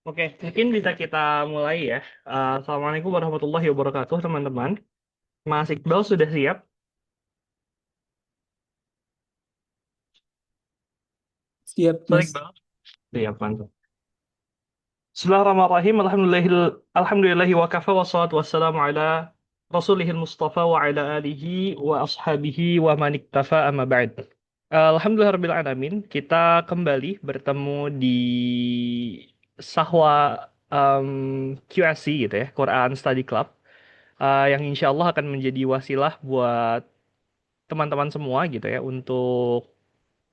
Oke, mungkin bisa kita mulai ya. Assalamualaikum warahmatullahi wabarakatuh, teman-teman. Mas Iqbal sudah siap? Siap, Mas Mas. Iqbal? Siap, mantap. Bismillahirrahmanirrahim. Alhamdulillahi wa kafa wa salatu wassalamu ala rasulihil mustafa wa ala alihi wa ashabihi wa man iktafa amma ba'd. Alhamdulillah alamin. Kita kembali bertemu di Sahwa QSC gitu ya, Quran Study Club. Yang insya Allah akan menjadi wasilah buat teman-teman semua gitu ya untuk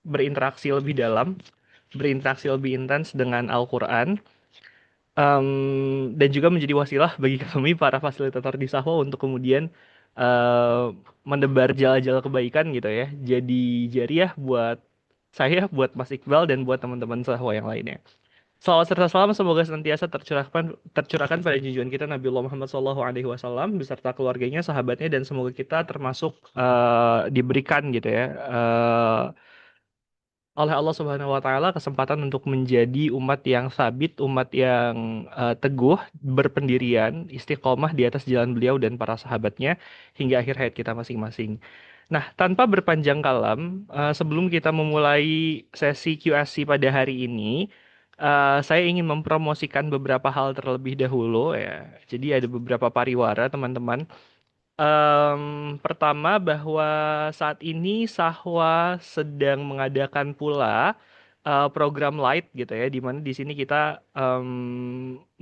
berinteraksi lebih dalam, berinteraksi lebih intens dengan Al-Quran, dan juga menjadi wasilah bagi kami para fasilitator di Sahwa untuk kemudian eh, mendebar jala-jala kebaikan gitu ya. Jadi jariah buat saya, buat Mas Iqbal, dan buat teman-teman Sahwa yang lainnya. Salawat serta salam semoga senantiasa tercurahkan pada junjungan kita Nabiullah Muhammad SAW beserta keluarganya, sahabatnya, dan semoga kita termasuk diberikan gitu ya oleh Allah Subhanahu wa taala kesempatan untuk menjadi umat yang sabit, umat yang teguh, berpendirian, istiqomah di atas jalan beliau dan para sahabatnya hingga akhir hayat kita masing-masing. Nah, tanpa berpanjang kalam, sebelum kita memulai sesi QSC pada hari ini, saya ingin mempromosikan beberapa hal terlebih dahulu ya. Jadi ada beberapa pariwara, teman-teman. Pertama bahwa saat ini Sahwa sedang mengadakan pula program light gitu ya, di mana di sini kita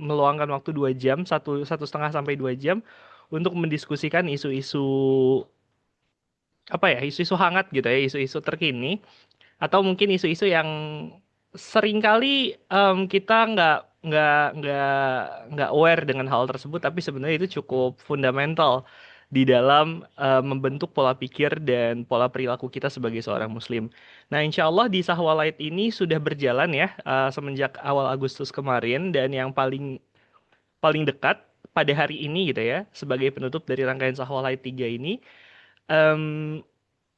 meluangkan waktu 2 jam, satu setengah sampai 2 jam untuk mendiskusikan isu-isu apa ya, isu-isu hangat gitu ya, isu-isu terkini atau mungkin isu-isu yang seringkali kita nggak nggak aware dengan hal tersebut, tapi sebenarnya itu cukup fundamental di dalam membentuk pola pikir dan pola perilaku kita sebagai seorang Muslim. Nah, insya Allah di Sahwa Light ini sudah berjalan ya semenjak awal Agustus kemarin, dan yang paling paling dekat pada hari ini gitu ya sebagai penutup dari rangkaian Sahwa Light 3 ini. em,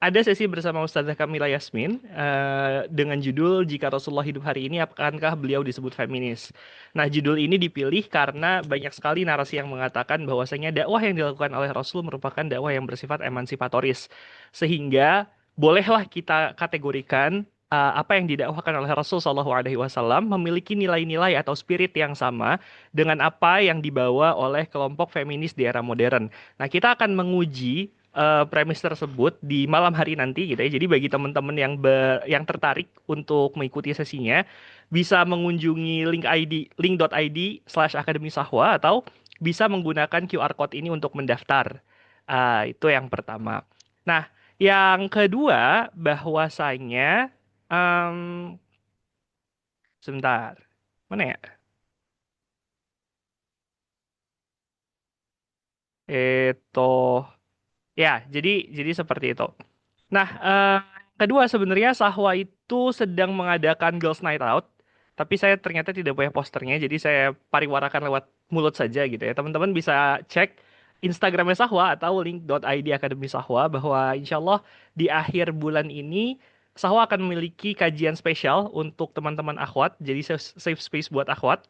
ada sesi bersama Ustazah Kamila Yasmin dengan judul Jika Rasulullah Hidup Hari Ini Akankah Beliau Disebut Feminis? Nah, judul ini dipilih karena banyak sekali narasi yang mengatakan bahwasanya dakwah yang dilakukan oleh Rasul merupakan dakwah yang bersifat emansipatoris. Sehingga bolehlah kita kategorikan apa yang didakwakan oleh Rasul Shallallahu Alaihi Wasallam memiliki nilai-nilai atau spirit yang sama dengan apa yang dibawa oleh kelompok feminis di era modern. Nah, kita akan menguji premis tersebut di malam hari nanti gitu ya. Jadi bagi teman-teman yang tertarik untuk mengikuti sesinya bisa mengunjungi link.id/akademi sahwa atau bisa menggunakan QR code ini untuk mendaftar. Itu yang pertama. Nah, yang kedua bahwasanya em, sebentar. Mana ya? Itu ya, jadi seperti itu. Nah, kedua sebenarnya Sahwa itu sedang mengadakan Girls Night Out, tapi saya ternyata tidak punya posternya, jadi saya pariwarakan lewat mulut saja gitu ya. Teman-teman bisa cek Instagramnya Sahwa atau link.id Akademi Sahwa bahwa insya Allah di akhir bulan ini Sahwa akan memiliki kajian spesial untuk teman-teman akhwat, jadi safe space buat akhwat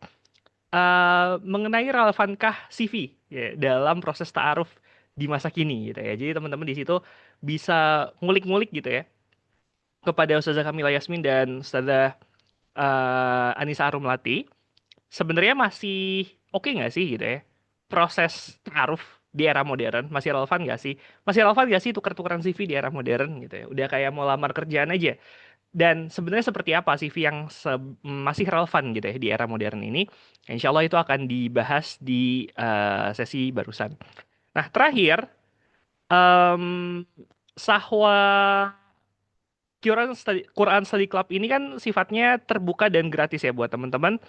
mengenai relevankah CV ya, dalam proses ta'aruf di masa kini gitu ya. Jadi teman-teman di situ bisa ngulik-ngulik gitu ya kepada Ustazah Kamila Yasmin dan Ustazah Anissa Arumlati. Sebenarnya masih oke nggak sih gitu ya proses ta'aruf di era modern, masih relevan nggak sih? Masih relevan nggak sih tukar-tukaran CV di era modern gitu ya? Udah kayak mau lamar kerjaan aja. Dan sebenarnya seperti apa CV yang masih relevan gitu ya di era modern ini? Insya Allah itu akan dibahas di sesi barusan. Nah, terakhir, em, Sahwa Quran Study Club ini kan sifatnya terbuka dan gratis ya buat teman-teman.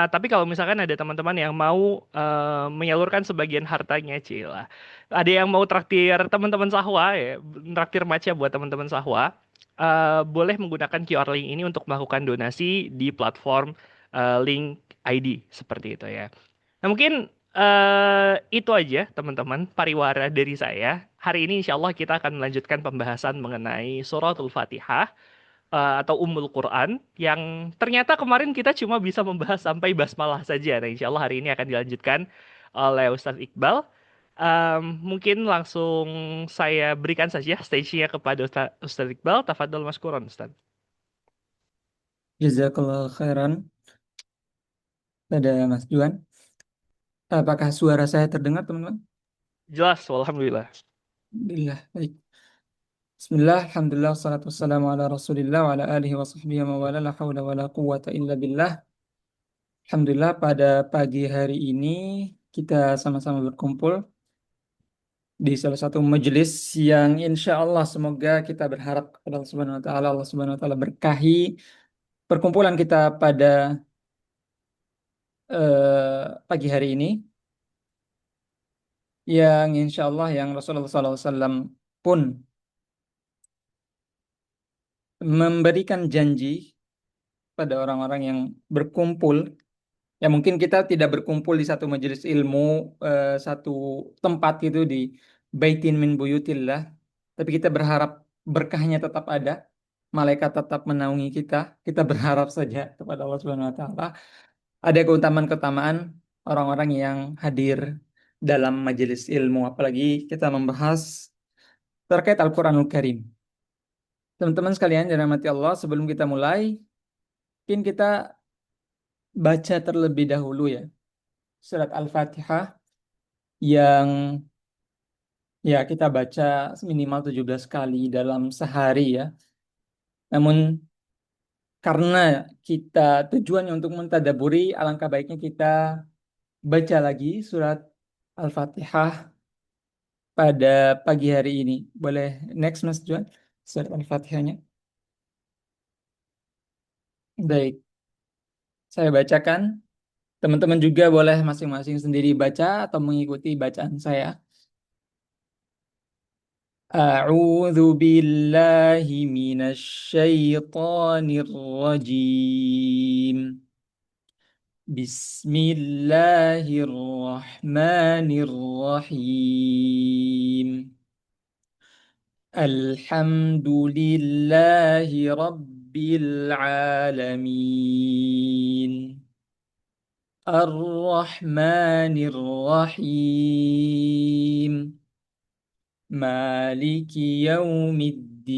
Tapi kalau misalkan ada teman-teman yang mau menyalurkan sebagian hartanya, cila. Ada yang mau traktir teman-teman Sahwa ya, traktir maca buat teman-teman Sahwa, boleh menggunakan QR link ini untuk melakukan donasi di platform link ID seperti itu ya. Nah, mungkin itu aja teman-teman pariwara dari saya. Hari ini insya Allah kita akan melanjutkan pembahasan mengenai suratul Fatihah. atau Ummul Quran yang ternyata kemarin kita cuma bisa membahas sampai basmalah saja. Nah, insya Allah hari ini akan dilanjutkan oleh Ustadz Iqbal. Mungkin langsung saya berikan saja stage-nya kepada Ustadz Iqbal. Tafadhol Mas Quran, Ustadz. Jazakallah khairan pada Mas Juan. Apakah suara saya terdengar, teman-teman? Jelas, Alhamdulillah. Alhamdulillah. Baik. Bismillah, alhamdulillah, salatu wassalamu ala rasulillah wa ala alihi wa sahbihi wa wala la hawla wa la quwata illa billah. Alhamdulillah, pada pagi hari ini kita sama-sama berkumpul di salah satu majelis yang insya Allah semoga kita berharap kepada Allah Subhanahu wa taala berkahi perkumpulan kita pada pagi hari ini, yang insya Allah yang Rasulullah SAW pun memberikan janji pada orang-orang yang berkumpul. Ya mungkin kita tidak berkumpul di satu majelis ilmu, satu tempat gitu di Baitin min Buyutillah, tapi kita berharap berkahnya tetap ada, malaikat tetap menaungi kita. Kita berharap saja kepada Allah Subhanahu Wa Taala ada keutamaan-keutamaan orang-orang yang hadir dalam majelis ilmu, apalagi kita membahas terkait Al-Quranul Karim. Teman-teman sekalian yang dirahmati Allah, sebelum kita mulai, mungkin kita baca terlebih dahulu ya surat Al-Fatihah yang ya kita baca minimal 17 kali dalam sehari ya. Namun karena kita tujuannya untuk mentadaburi, alangkah baiknya kita baca lagi surat Al-Fatihah pada pagi hari ini. Boleh next Mas Juan, surat Al-Fatihahnya. Baik, saya bacakan. Teman-teman juga boleh masing-masing sendiri baca atau mengikuti bacaan saya. A'udzu billahi minasyaitonir rajim. Bismillahirrahmanirrahim. Alhamdulillahi rabbil alamin. Ar-Rahmanir Rahim. Maliki yaumiddin.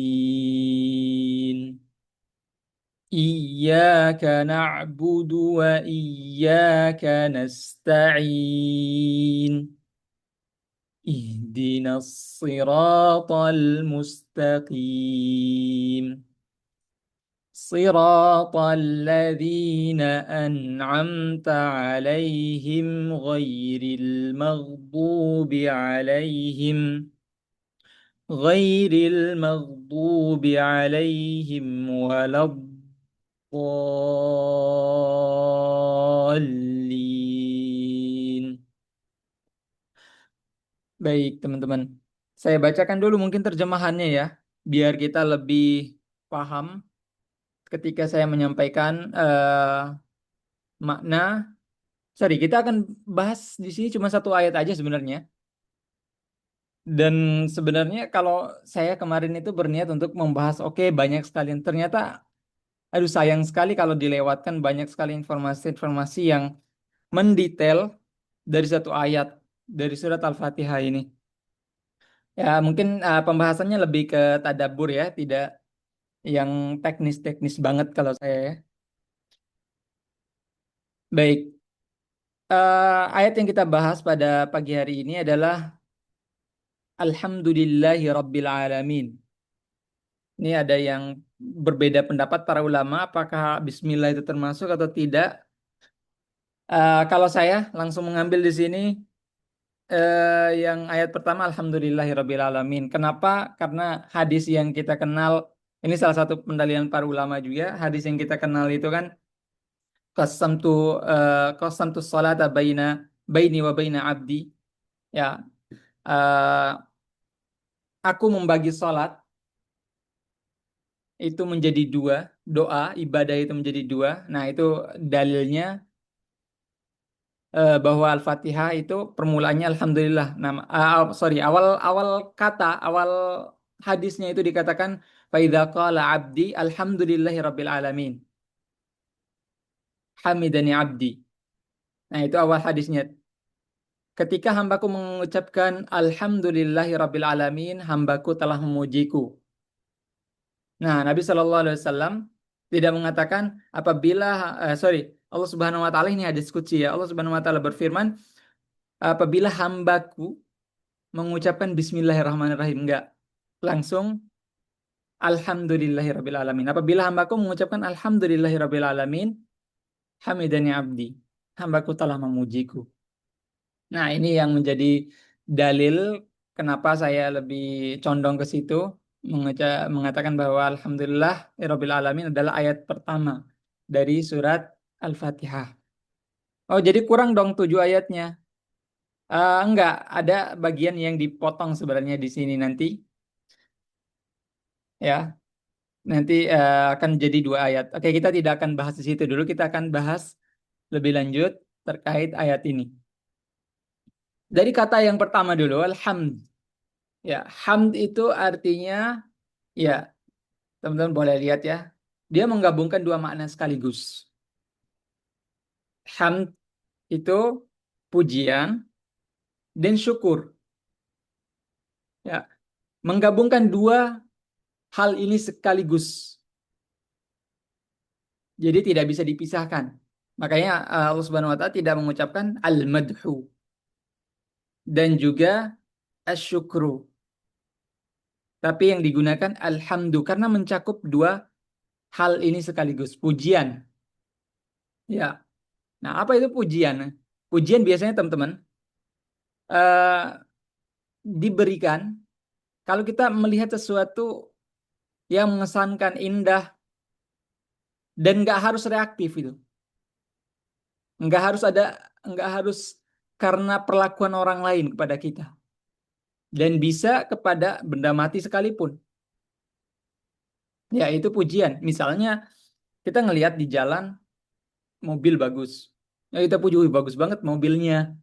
Iyyaka na'budu wa iyyaka nasta'in. Ihdinas siratal mustaqim. صراط الذين أنعمت عليهم غير المغضوب عليهم ولا الضالين. Baik, teman-teman. Saya bacakan dulu mungkin terjemahannya ya, biar kita lebih paham ketika saya menyampaikan makna. Sorry, kita akan bahas di sini cuma satu ayat aja sebenarnya. Dan sebenarnya kalau saya kemarin itu berniat untuk membahas, oke, banyak sekali. Ternyata, aduh sayang sekali kalau dilewatkan banyak sekali informasi-informasi yang mendetail dari satu ayat dari surat Al-Fatihah ini. Ya, mungkin pembahasannya lebih ke tadabbur ya, tidak yang teknis-teknis banget kalau saya ya. Baik, ayat yang kita bahas pada pagi hari ini adalah Alhamdulillahi Rabbil Alamin. Ini ada yang berbeda pendapat para ulama, apakah Bismillah itu termasuk atau tidak. Kalau saya langsung mengambil di sini yang ayat pertama Alhamdulillahirabbil alamin. Kenapa? Karena hadis yang kita kenal, ini salah satu pendalilan para ulama juga. Hadis yang kita kenal itu kan qasamtu qasamtu sholata baini wa baina abdi. Ya, eh, aku membagi sholat itu menjadi dua, doa ibadah itu menjadi dua. Nah, itu dalilnya bahwa Al-Fatihah itu permulaannya Alhamdulillah. Nama, sorry, awal awal kata, awal hadisnya itu dikatakan Fa idza qala 'abdi alhamdulillahi rabbil alamin. Hamidani 'abdi. Nah, itu awal hadisnya. Ketika hambaku mengucapkan alhamdulillahi rabbil alamin, hambaku telah memujiku. Nah, Nabi Shallallahu Alaihi Wasallam tidak mengatakan apabila sorry, Allah Subhanahu Wa Taala, ini hadis qudsi ya. Allah Subhanahu Wa Taala berfirman, apabila hambaku mengucapkan Bismillahirrahmanirrahim, enggak, langsung Alhamdulillahirabbil alamin. Apabila hambaku mengucapkan Alhamdulillahirabbil alamin, hamidani abdi, hambaku telah memujiku. Nah, ini yang menjadi dalil kenapa saya lebih condong ke situ, mengatakan bahwa Alhamdulillah Rabbil Alamin adalah ayat pertama dari surat Al-Fatihah. Oh, jadi kurang dong 7 ayatnya. Enggak, ada bagian yang dipotong sebenarnya di sini nanti. Ya, nanti akan jadi 2 ayat. Oke, kita tidak akan bahas di situ dulu. Kita akan bahas lebih lanjut terkait ayat ini. Dari kata yang pertama dulu, alhamd. Ya, hamd itu artinya, ya, teman-teman boleh lihat ya. Dia menggabungkan 2 makna sekaligus. Hamd itu pujian dan syukur. Ya, menggabungkan 2 hal ini sekaligus. Jadi tidak bisa dipisahkan. Makanya Allah Subhanahu wa taala tidak mengucapkan al-madhu dan juga asyukru. Tapi yang digunakan alhamdu karena mencakup 2 hal ini sekaligus. Pujian. Ya. Nah, apa itu pujian? Pujian biasanya teman-teman eh, diberikan kalau kita melihat sesuatu yang mengesankan, indah, dan nggak harus reaktif itu. Nggak harus ada, nggak harus karena perlakuan orang lain kepada kita. Dan bisa kepada benda mati sekalipun. Ya, itu pujian. Misalnya kita ngelihat di jalan mobil bagus. Ya, kita puji, "Wih, bagus banget mobilnya."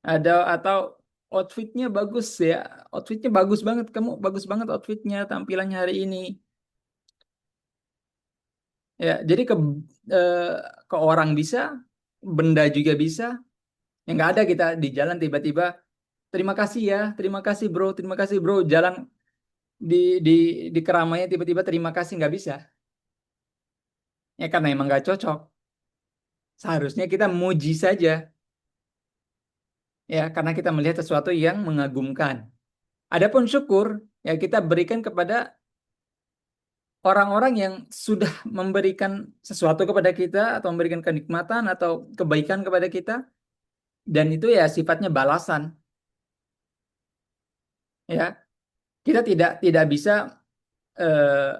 Ada atau outfitnya bagus ya. Outfitnya bagus banget. Kamu bagus banget outfitnya, tampilannya hari ini. Ya, jadi eh, ke orang bisa, benda juga bisa. Yang nggak ada kita di jalan tiba-tiba, terima kasih ya, terima kasih bro, terima kasih bro. Jalan di di di keramaian tiba-tiba terima kasih, nggak bisa. Ya karena emang nggak cocok. Seharusnya kita muji saja, ya karena kita melihat sesuatu yang mengagumkan. Adapun syukur, ya kita berikan kepada orang-orang yang sudah memberikan sesuatu kepada kita atau memberikan kenikmatan atau kebaikan kepada kita, dan itu ya sifatnya balasan. Ya, kita tidak bisa eh,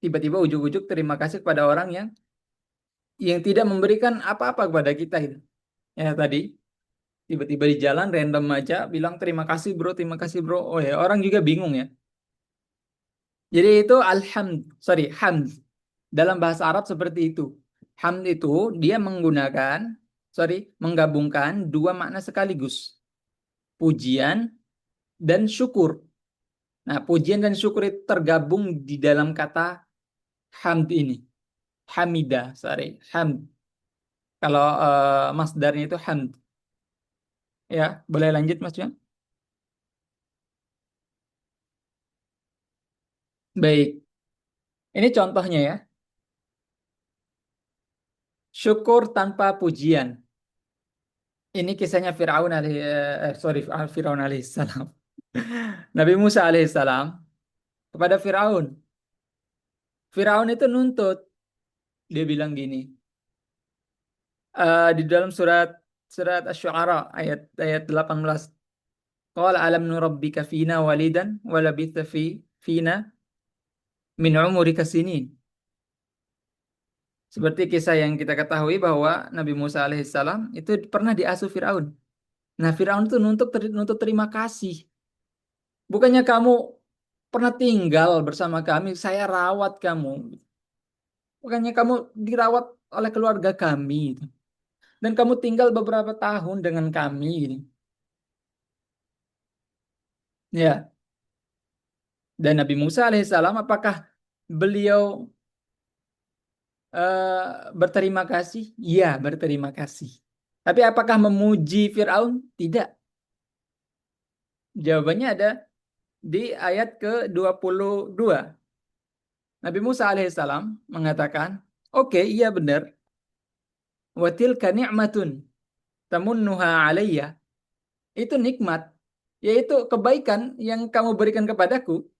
tiba-tiba ujuk-ujuk terima kasih kepada orang yang tidak memberikan apa-apa kepada kita itu. Ya tadi tiba-tiba di jalan random aja bilang terima kasih bro, terima kasih bro. Oh ya, orang juga bingung ya. Jadi itu hamd. Dalam bahasa Arab seperti itu. Hamd itu dia menggabungkan 2 makna sekaligus. Pujian dan syukur. Nah, pujian dan syukur itu tergabung di dalam kata hamd ini. Hamd. Kalau masdarnya itu hamd. Ya, boleh lanjut Mas Juan? Baik. Ini contohnya ya. Syukur tanpa pujian. Ini kisahnya Firaun alaihissalam. Nabi Musa alaihissalam kepada Firaun. Firaun itu nuntut. Dia bilang gini. Di dalam surat surat Asy-Syu'ara ayat 18. Qala alam nurabbika fina walidan wa labitha fina min umurika sinin. Seperti kisah yang kita ketahui bahwa Nabi Musa alaihissalam itu pernah diasuh Firaun. Nah, Firaun itu nuntut terima kasih. Bukannya kamu pernah tinggal bersama kami, saya rawat kamu. Bukannya kamu dirawat oleh keluarga kami. Dan kamu tinggal beberapa tahun dengan kami. Ya, Dan Nabi Musa alaihissalam, apakah beliau berterima kasih? Iya, berterima kasih. Tapi apakah memuji Fir'aun? Tidak. Jawabannya ada di ayat ke-22. Nabi Musa alaihissalam mengatakan, oke, iya benar. Wa tilka ni'matun tamunnuha alayya. Itu nikmat, yaitu kebaikan yang kamu berikan kepadaku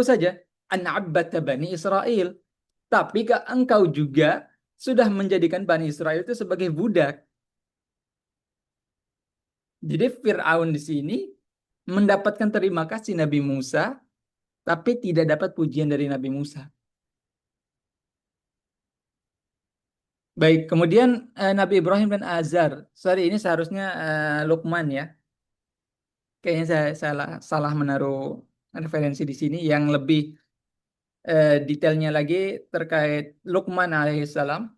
saja. An abbata bani Israel. Tapi engkau juga sudah menjadikan Bani Israel itu sebagai budak. Jadi Fir'aun di sini mendapatkan terima kasih Nabi Musa, tapi tidak dapat pujian dari Nabi Musa. Baik, kemudian Nabi Ibrahim dan Azar. Sorry, ini seharusnya Luqman ya. Kayaknya saya salah menaruh referensi di sini yang lebih detailnya lagi terkait Luqman alaihissalam.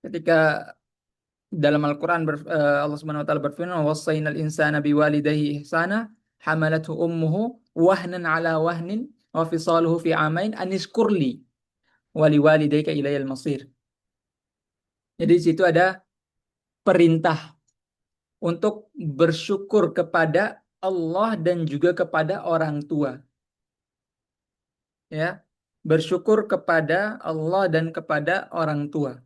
Ketika dalam Al-Quran Allah Subhanahu wa taala berfirman, "Wassaynal insana biwalidayhi ihsana, hamalathu ummuhu wahnan ala wahnin wa fisaluhu fi amain anishkurli wa liwalidayka ilayal masir." Jadi di situ ada perintah untuk bersyukur kepada Allah dan juga kepada orang tua. Ya, bersyukur kepada Allah dan kepada orang tua.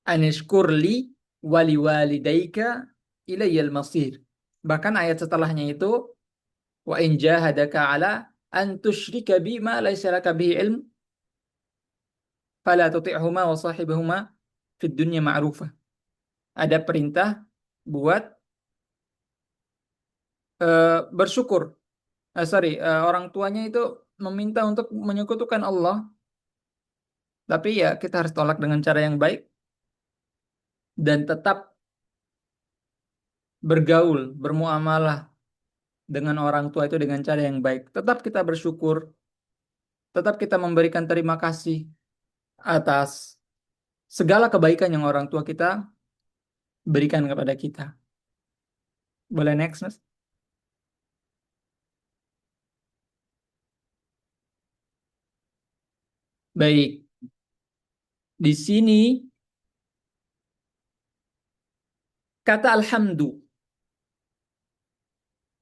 Anishkurli wali walidayka ilayal masir. Bahkan ayat setelahnya itu, wa in jahadaka ala an tusyrika bi ma laysa laka bihi ilm fala tuti'huma wa sahibhuma fid dunya ma'rufah. Ada perintah buat bersyukur. Orang tuanya itu meminta untuk menyekutukan Allah, tapi ya kita harus tolak dengan cara yang baik dan tetap bergaul, bermuamalah dengan orang tua itu dengan cara yang baik. Tetap kita bersyukur, tetap kita memberikan terima kasih atas segala kebaikan yang orang tua kita berikan kepada kita. Boleh next, Mas? Baik. Di sini kata alhamdu.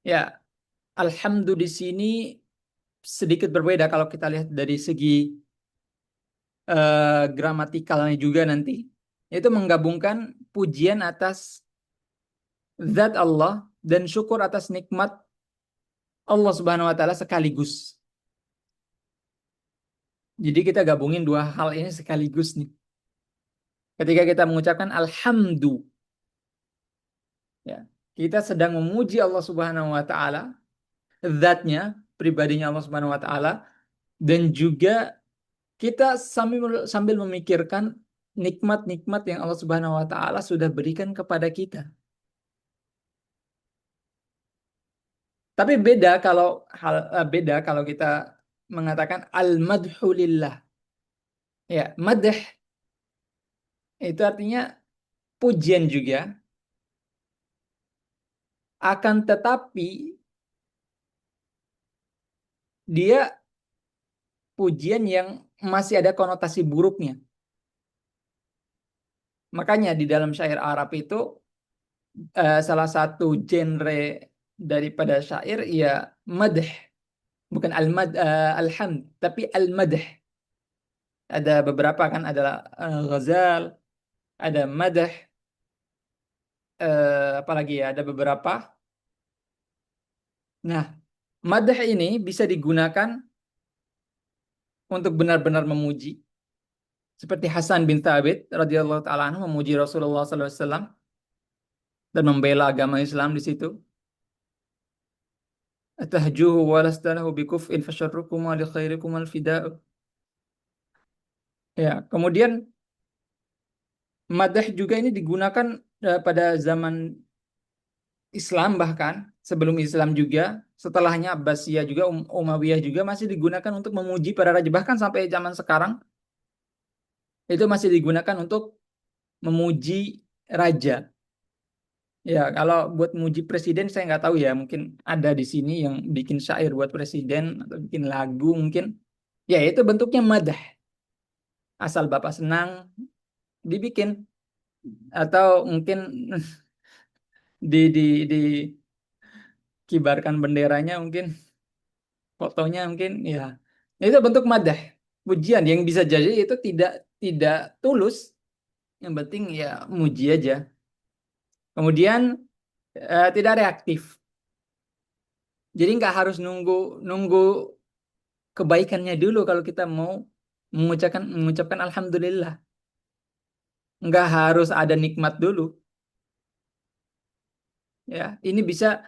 Ya, alhamdu di sini sedikit berbeda kalau kita lihat dari segi gramatikalnya juga nanti. Itu menggabungkan pujian atas zat Allah dan syukur atas nikmat Allah Subhanahu wa taala sekaligus. Jadi kita gabungin dua hal ini sekaligus nih. Ketika kita mengucapkan alhamdu, ya, kita sedang memuji Allah Subhanahu wa taala, zatnya, pribadinya Allah Subhanahu wa taala, dan juga kita sambil memikirkan nikmat-nikmat yang Allah Subhanahu wa taala sudah berikan kepada kita. Tapi beda kalau kita mengatakan al-madhu lillah. Ya, madh itu artinya pujian juga, akan tetapi dia pujian yang masih ada konotasi buruknya. Makanya di dalam syair Arab itu salah satu genre daripada syair ya madh, bukan alhamd, tapi al-madh. Ada beberapa kan, adalah ghazal, ada madh, apalagi ya, ada beberapa. Nah, madh ini bisa digunakan untuk benar-benar memuji. Seperti Hasan bin Thabit radhiyallahu taala anhu memuji Rasulullah sallallahu alaihi wasallam dan membela agama Islam di situ. Atahjuhu wa lastalahu bikuf'in fasyarrukum wa li khairikum al-fida'u. Ya, kemudian madah juga ini digunakan pada zaman Islam, bahkan sebelum Islam juga, setelahnya Abbasiyah juga, Umayyah juga masih digunakan untuk memuji para raja, bahkan sampai zaman sekarang itu masih digunakan untuk memuji raja. Ya, kalau buat muji presiden saya nggak tahu ya. Mungkin ada di sini yang bikin syair buat presiden atau bikin lagu mungkin. Ya, itu bentuknya madah. Asal Bapak senang, dibikin. Atau mungkin di kibarkan benderanya mungkin, fotonya mungkin, ya. Itu bentuk madah. Pujian yang bisa jadi itu tidak tulus. Yang penting ya muji aja. Kemudian tidak reaktif. Jadi nggak harus nunggu nunggu kebaikannya dulu kalau kita mau mengucapkan alhamdulillah. Nggak harus ada nikmat dulu. Ya, ini bisa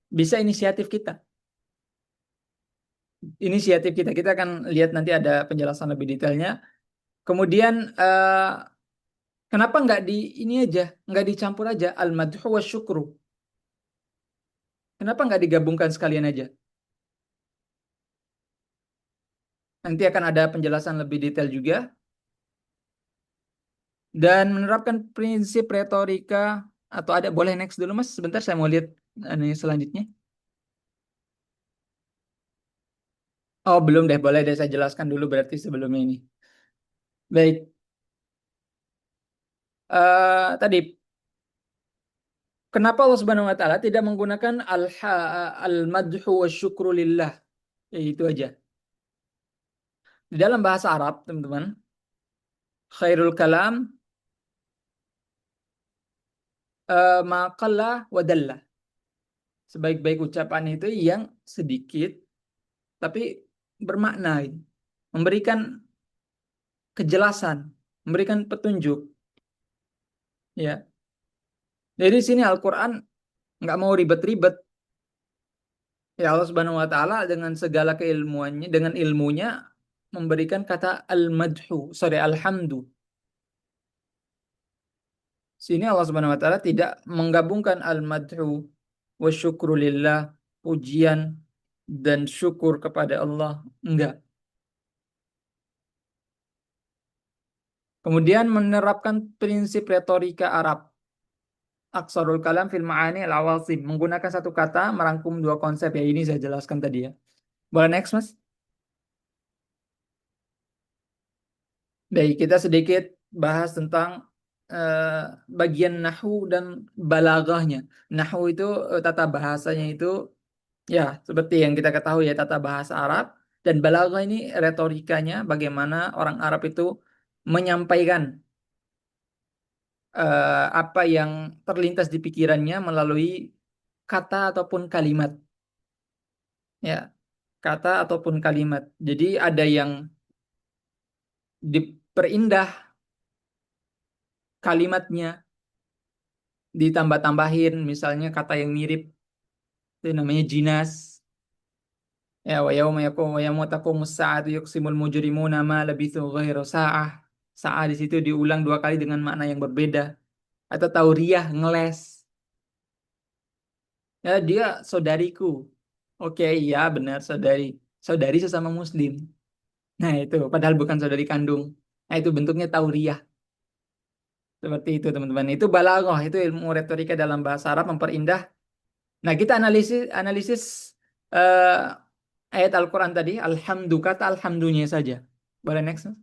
bisa inisiatif kita. Inisiatif kita. Kita akan lihat nanti ada penjelasan lebih detailnya. Kemudian kenapa nggak di ini aja, nggak dicampur aja al-madhu wa syukru? Kenapa nggak digabungkan sekalian aja? Nanti akan ada penjelasan lebih detail juga. Dan menerapkan prinsip retorika atau ada boleh next dulu Mas, sebentar saya mau lihat ini selanjutnya. Oh belum deh, boleh deh saya jelaskan dulu berarti sebelum ini. Baik, tadi kenapa Allah Subhanahu Wa Taala tidak menggunakan al-madhu wa syukru lillah? Ya, itu aja. Di dalam bahasa Arab, teman-teman, khairul kalam ma qalla wa dalla. Sebaik-baik ucapan itu yang sedikit tapi bermakna, memberikan kejelasan, memberikan petunjuk. Ya, jadi di sini Al-Quran nggak mau ribet-ribet. Ya Allah Subhanahu Wa Taala dengan segala keilmuannya, dengan ilmunya memberikan kata al-madhu, sorry alhamdu. Sini Allah Subhanahu Wa Taala tidak menggabungkan al-madhu wa syukru lillah, pujian dan syukur kepada Allah. Enggak. Kemudian menerapkan prinsip retorika Arab. Aksarul kalam fil ma'ani al-awazim. Menggunakan satu kata merangkum dua konsep. Ya ini saya jelaskan tadi ya. Boleh next Mas? Baik, kita sedikit bahas tentang eh, bagian nahu dan balaghahnya. Nahu itu tata bahasanya itu ya seperti yang kita ketahui ya tata bahasa Arab, dan balaghah ini retorikanya bagaimana orang Arab itu menyampaikan apa yang terlintas di pikirannya melalui kata ataupun kalimat. Ya, kata ataupun kalimat. Jadi ada yang diperindah kalimatnya, ditambah-tambahin misalnya kata yang mirip, itu namanya jinas. Ya, wa yauma yaqumu wa yauma taqumu as-sa'atu yuqsimul mujrimuna ma labithu ghairu sa'ah. Sa'ah di situ diulang dua kali dengan makna yang berbeda. Atau tauriyah, ngeles. Ya, dia saudariku. Oke, iya benar saudari. Saudari sesama muslim. Nah, itu padahal bukan saudari kandung. Nah, itu bentuknya tauriyah. Seperti itu, teman-teman. Itu balaghah, itu ilmu retorika dalam bahasa Arab memperindah. Nah, kita analisis analisis ayat Al-Quran tadi, alhamdu, kata alhamdunya saja. Boleh next? Mas?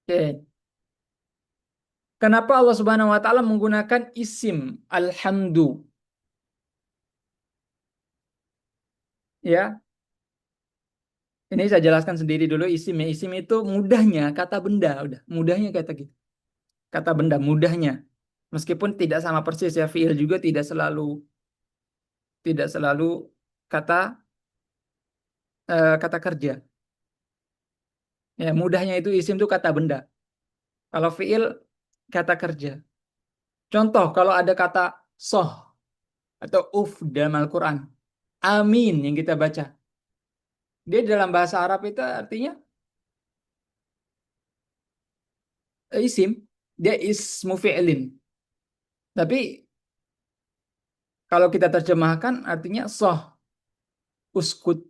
Oke. Kenapa Allah Subhanahu wa taala menggunakan isim alhamdu? Ya, ini saya jelaskan sendiri dulu isim ya. Isim itu mudahnya kata benda, udah. Mudahnya kata gitu. Kata benda mudahnya. Meskipun tidak sama persis ya, fiil juga tidak selalu kata kata kerja. Ya, mudahnya itu isim itu kata benda. Kalau fiil kata kerja. Contoh kalau ada kata soh atau uf dalam Al-Quran. Amin yang kita baca. Dia dalam bahasa Arab itu artinya isim. Dia ismu fi'lin. Tapi kalau kita terjemahkan artinya soh, uskut.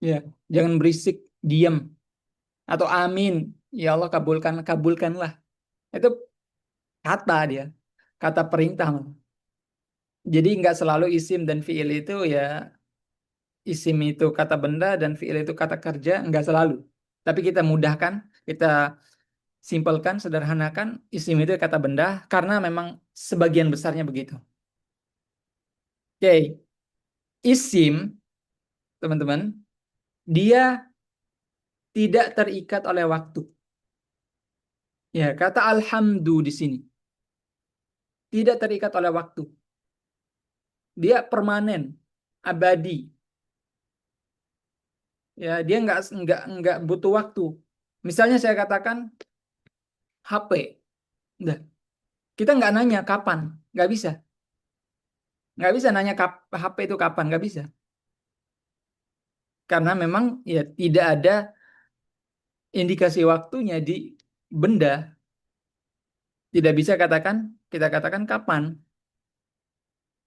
Ya, jangan berisik, diam. Atau amin. Ya Allah kabulkanlah. Itu kata dia, kata perintah. Jadi nggak selalu isim dan fiil itu ya, isim itu kata benda dan fiil itu kata kerja, nggak selalu. Tapi kita mudahkan, kita simpelkan, sederhanakan, isim itu kata benda karena memang sebagian besarnya begitu. Oke, isim, teman-teman, dia tidak terikat oleh waktu. Ya, kata alhamdu di sini tidak terikat oleh waktu. Dia permanen, abadi. Ya, dia nggak butuh waktu. Misalnya saya katakan HP, udah. Kita nggak nanya kapan, nggak bisa. Nggak bisa nanya HP itu kapan, nggak bisa. Karena memang ya tidak ada indikasi waktunya di benda. Tidak bisa kita katakan kapan.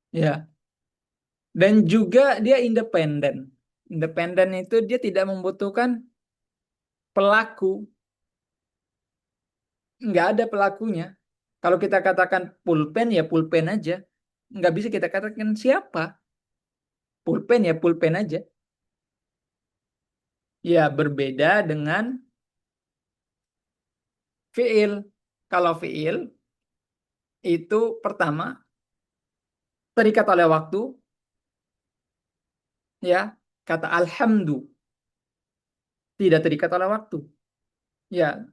Ya, dan juga dia independen. Independen itu dia tidak membutuhkan pelaku, nggak ada pelakunya. Kalau kita katakan pulpen ya pulpen aja, nggak bisa kita katakan siapa. Pulpen ya pulpen aja. Ya berbeda dengan fiil. Kalau fiil itu pertama terikat oleh waktu, ya kata alhamdu tidak terikat oleh waktu. Ya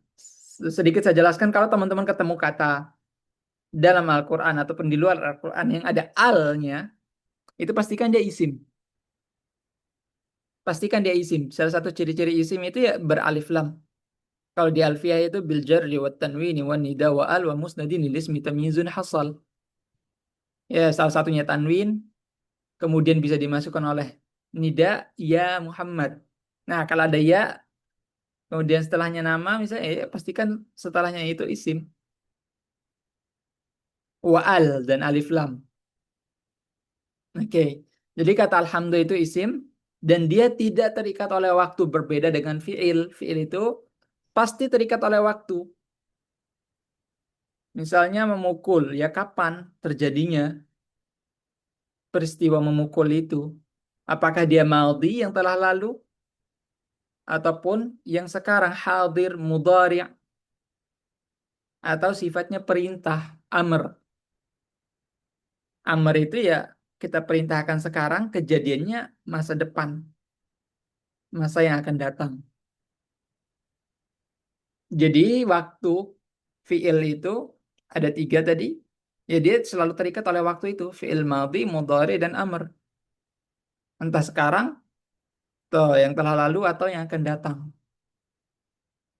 sedikit saya jelaskan kalau teman-teman ketemu kata dalam Al-Quran ataupun di luar Al-Quran yang ada alnya, itu pastikan dia isim. Pastikan dia isim. Salah satu ciri-ciri isim itu ya beralif lam. Kalau di alfiyah itu bil jarri wa tanwini wa nida wa al wa musnadin lil ismi tamyizun hasal. Ya, salah satunya tanwin, kemudian bisa dimasukkan oleh nida ya Muhammad. Nah, kalau ada ya, kemudian setelahnya nama misalnya, ya pastikan setelahnya itu isim. Wa al dan alif lam. Oke. Jadi kata alhamdu itu isim dan dia tidak terikat oleh waktu, berbeda dengan fiil. Fiil itu pasti terikat oleh waktu. Misalnya memukul, ya kapan terjadinya peristiwa memukul itu? Apakah dia maldi yang telah lalu ataupun yang sekarang hadir mudhari' atau sifatnya perintah amr. Amr itu ya kita perintahkan sekarang, kejadiannya masa depan, masa yang akan datang. Jadi waktu fiil itu ada tiga tadi. Ya dia selalu terikat oleh waktu itu. Fiil madhi, mudhari, dan amr. Entah sekarang, atau yang telah lalu, atau yang akan datang.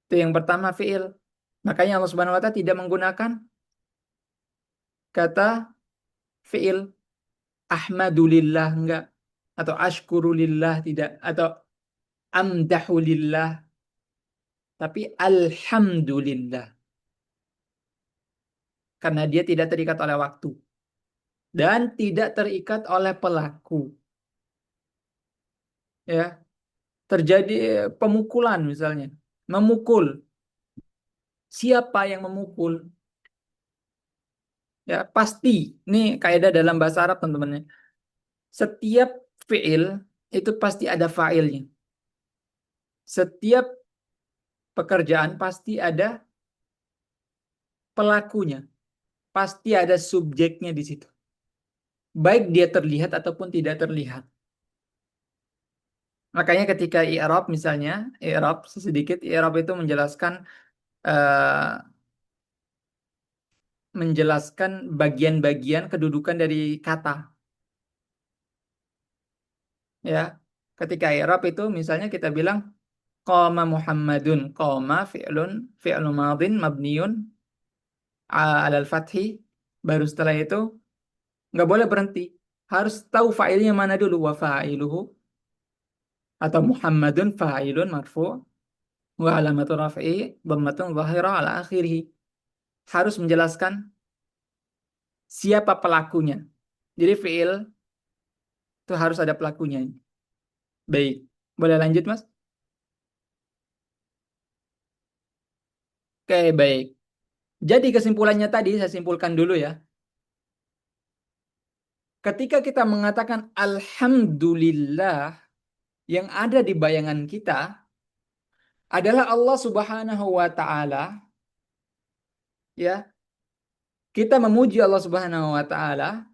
Itu yang pertama fiil. Makanya Allah Subhanahu wa Ta'ala tidak menggunakan kata fiil. Ahmadulillah enggak. Atau ashkurulillah tidak. Atau amdahulillah. Tapi alhamdulillah. Karena dia tidak terikat oleh waktu. Dan tidak terikat oleh pelaku. Ya, terjadi pemukulan misalnya. Memukul. Siapa yang memukul? Ya, pasti. Ini kaidah dalam bahasa Arab, teman-teman. Setiap fiil itu pasti ada fa'ilnya. Setiap pekerjaan pasti ada pelakunya. Pasti ada subjeknya di situ. Baik dia terlihat ataupun tidak terlihat. Makanya ketika i'rab misalnya, i'rab sedikit i'rab itu eh, menjelaskan bagian-bagian kedudukan dari kata. Ya, ketika i'rab itu misalnya kita bilang qama Muhammadun, qama fi'lu madin mabniun alal fathi, baru setelah itu nggak boleh berhenti, harus tahu fa'ilnya mana dulu, wa fa'iluhu atau Muhammadun fa'ilun marfu wa alamatu raf'i dhammatun zahirah ala akhirih, harus menjelaskan siapa pelakunya. Jadi fi'il itu harus ada pelakunya. Baik, boleh lanjut Mas? Oke, baik. Jadi kesimpulannya tadi saya simpulkan dulu ya. Ketika kita mengatakan alhamdulillah, yang ada di bayangan kita adalah Allah Subhanahu wa taala, ya. Kita memuji Allah Subhanahu wa taala,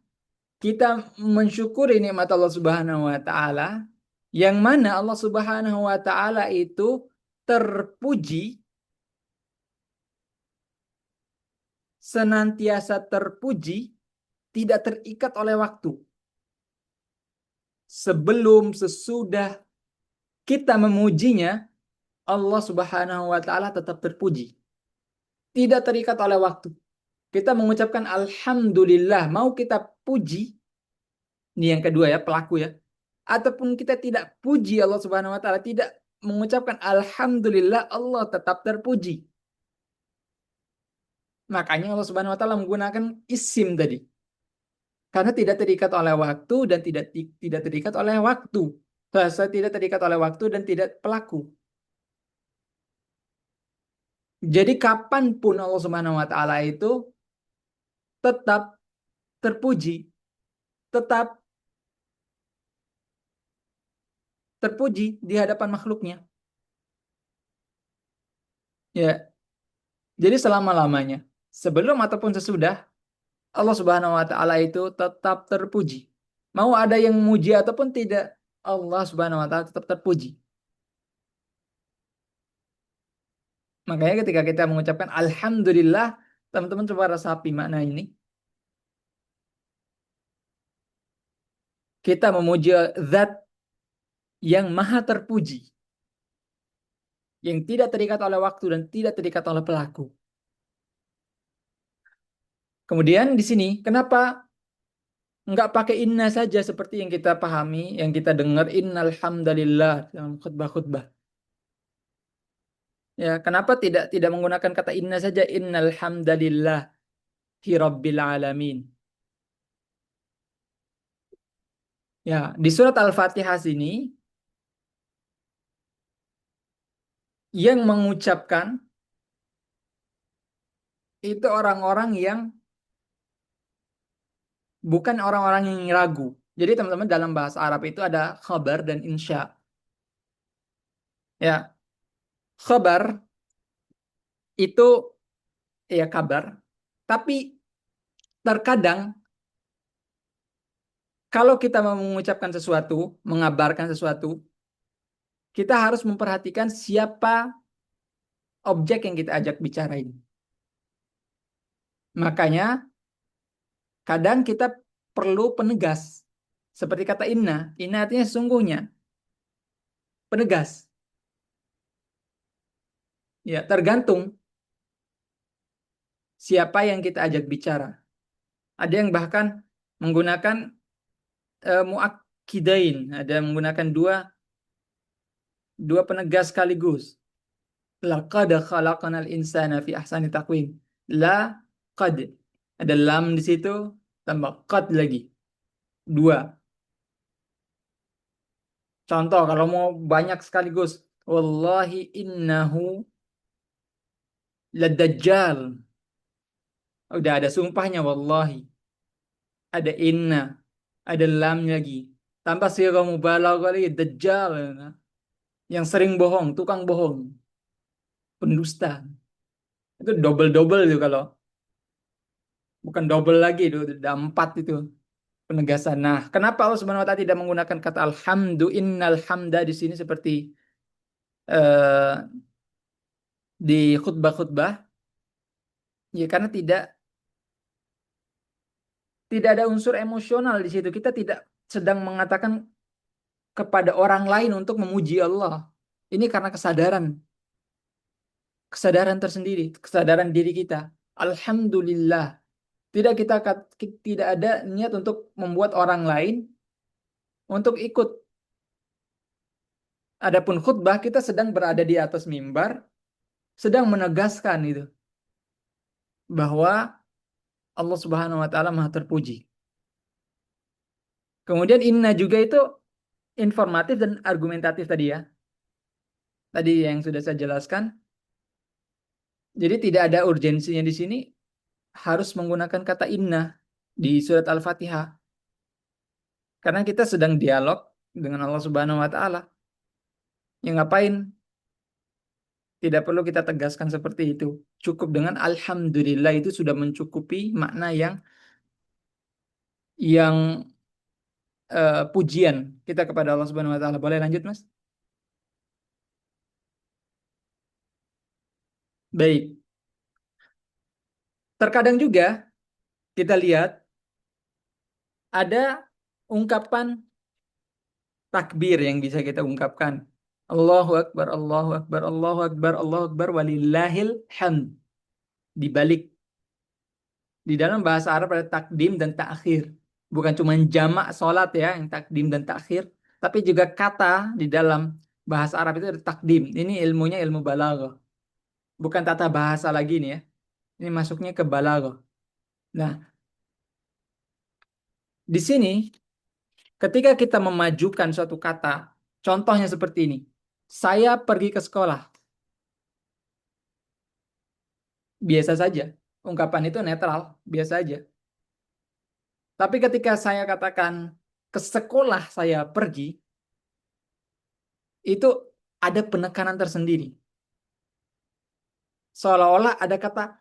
kita mensyukuri nikmat Allah Subhanahu wa taala, yang mana Allah Subhanahu wa taala itu terpuji, senantiasa terpuji, tidak terikat oleh waktu. Sebelum, sesudah kita memujinya, Allah Subhanahu wa taala tetap terpuji, tidak terikat oleh waktu. Kita mengucapkan alhamdulillah, mau kita puji, ini yang kedua ya, pelaku ya. Ataupun kita tidak puji Allah Subhanahu wa taala, tidak mengucapkan alhamdulillah, Allah tetap terpuji. Makanya Allah Subhanahu wa taala menggunakan isim tadi. Karena tidak terikat oleh waktu dan tidak terikat oleh waktu. Saya tidak terikat oleh waktu dan tidak pelaku. Jadi kapanpun Allah Subhanahu wa taala itu tetap terpuji, tetap terpuji di hadapan makhluknya. Ya, jadi selama-lamanya, sebelum ataupun sesudah, Allah Subhanahu wa taala itu tetap terpuji. Mau ada yang muji ataupun tidak, Allah Subhanahu wa taala tetap terpuji. Makanya ketika kita mengucapkan alhamdulillah, teman-teman coba resapi makna ini. Kita memuji zat yang maha terpuji, yang tidak terikat oleh waktu dan tidak terikat oleh pelaku. Kemudian di sini, kenapa nggak pakai inna saja seperti yang kita pahami, yang kita dengar innal hamdalillah dalam khutbah-khutbah. Ya, kenapa tidak menggunakan kata inna saja, innal hamdalillah hi rabbil alamin. Ya, di surat Al-Fatihah sini yang mengucapkan itu orang-orang yang bukan orang-orang yang ragu. Jadi teman-teman, dalam bahasa Arab itu ada khabar dan insya. Ya, khabar itu ya kabar. Tapi terkadang kalau kita mau mengucapkan sesuatu, mengabarkan sesuatu, kita harus memperhatikan siapa objek yang kita ajak bicara ini. Makanya kadang kita perlu penegas. Seperti kata inna. Inna artinya sesungguhnya. Penegas. Ya, tergantung siapa yang kita ajak bicara. Ada yang bahkan menggunakan muakkidain. Ada yang menggunakan dua penegas sekaligus. Laqad khalaqnal insana fi ahsani taqwim. La qad. Ada lam di situ, tambah qad lagi. Dua. Contoh kalau mau banyak sekaligus. Wallahi innahu ladajjal. Udah ada sumpahnya wallahi. Ada inna. Ada lam lagi. Tambah sirah mubalaghah lagi. Dajjal. Yang sering bohong. Tukang bohong. Pendusta. Itu double-double itu kalau. Bukan double lagi. Itu udah 4 itu. Penegasan. Nah, kenapa Allah Subhanahu wa taala tidak menggunakan kata alhamdu, innal hamda di sini seperti eh, di khutbah-khutbah? Ya karena tidak ada unsur emosional di situ. Kita tidak sedang mengatakan kepada orang lain untuk memuji Allah. Ini karena kesadaran tersendiri, kesadaran diri kita. Alhamdulillah. Tidak ada niat untuk membuat orang lain untuk ikut. Adapun khutbah, kita sedang berada di atas mimbar, sedang menegaskan itu bahwa Allah Subhanahu wa taala Maha terpuji. Kemudian inna juga itu informatif dan argumentatif tadi ya. Tadi yang sudah saya jelaskan, Jadi tidak ada urgensinya di sini harus menggunakan kata inna di surat Al-Fatihah karena kita sedang dialog dengan Allah Subhanahu wa taala. Yang ngapain tidak perlu kita tegaskan seperti itu. Cukup dengan alhamdulillah itu sudah mencukupi makna yang pujian kita kepada Allah Subhanahu wa taala. Boleh lanjut, Mas? Baik. Terkadang juga kita lihat ada ungkapan takbir yang bisa kita ungkapkan. Allahu Akbar, Allahu Akbar, Allahu Akbar, Allahu Akbar, walillahil hamd. Di balik, di dalam bahasa Arab ada takdim dan takhir. Bukan cuma jamak sholat ya, yang takdim dan takhir. Tapi juga kata di dalam bahasa Arab itu ada takdim. Ini ilmunya ilmu balaghah. Bukan tata bahasa lagi nih ya. Ini masuknya ke balaghah. Nah, di sini ketika kita memajukan suatu kata, contohnya seperti ini. Saya pergi ke sekolah. Biasa saja. Ungkapan itu netral, biasa aja. Tapi ketika saya katakan ke sekolah saya pergi, itu ada penekanan tersendiri. Seolah-olah ada kata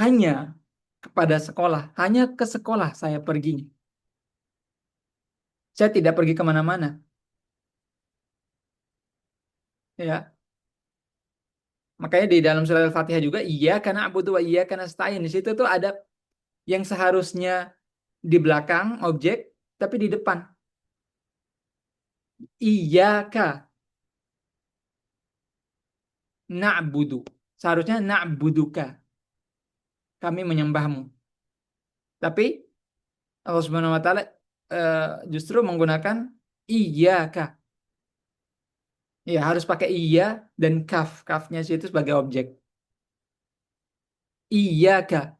hanya kepada sekolah, hanya ke sekolah saya pergi. Saya tidak pergi kemana-mana. Ya, makanya di dalam surah Al-Fatihah juga iya karena abudu wa iya karena stain. Di situ tuh ada yang seharusnya di belakang objek, tapi di depan. Iyaka na'budu. Seharusnya na'buduka. Kami menyembahmu. Tapi Allah Subhanahu wa taala eh, justru menggunakan iyaka. Ya, harus pakai iya dan kaf. Kafnya situ sebagai objek. Iyaka,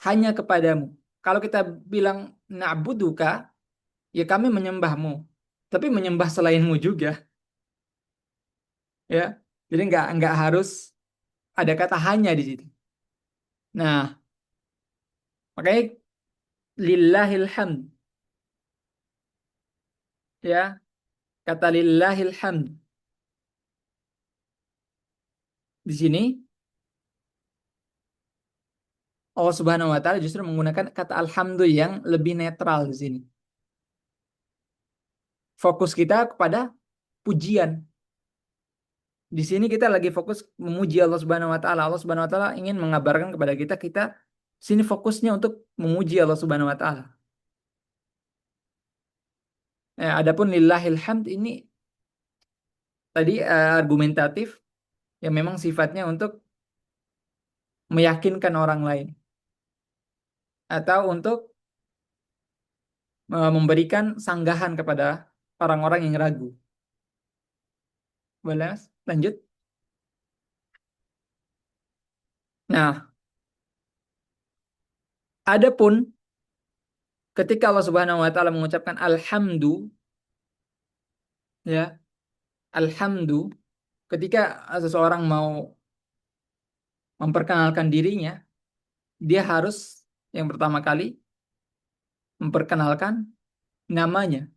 hanya kepadamu. Kalau kita bilang na'buduka, ya kami menyembahmu. Tapi menyembah selainmu juga, ya. Jadi nggak harus ada kata hanya di situ. Nah, makanya lillahil hamd, ya. Kata lillahil hamd di sini Allah Subhanahu wa taala justru menggunakan kata alhamdu yang lebih netral di sini. Fokus kita kepada pujian. Di sini kita lagi fokus memuji Allah Subhanahu wa taala. Allah Subhanahu wa taala ingin mengabarkan kepada kita kita sini fokusnya untuk memuji Allah Subhanahu wa taala. Adapun lillahil hamd ini tadi argumentatif yang memang sifatnya untuk meyakinkan orang lain atau untuk memberikan sanggahan kepada orang-orang yang ragu. Boleh, Mas? Lanjut. Nah, adapun ketika Allah Subhanahu wa taala mengucapkan alhamdu, ya, alhamdu, ketika seseorang mau memperkenalkan dirinya, dia harus yang pertama kali memperkenalkan namanya.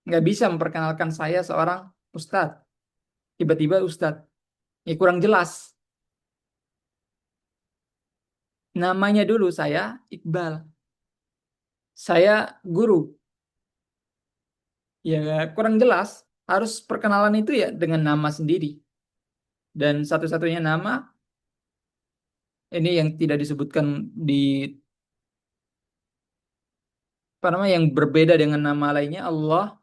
Nggak bisa memperkenalkan saya seorang ustadz, tiba-tiba ustadz. Ya kurang jelas. Namanya dulu saya Iqbal. Saya guru. Ya kurang jelas. Harus perkenalan itu ya dengan nama sendiri. Dan satu-satunya nama ini yang tidak disebutkan di apa namanya yang berbeda dengan nama lainnya Allah.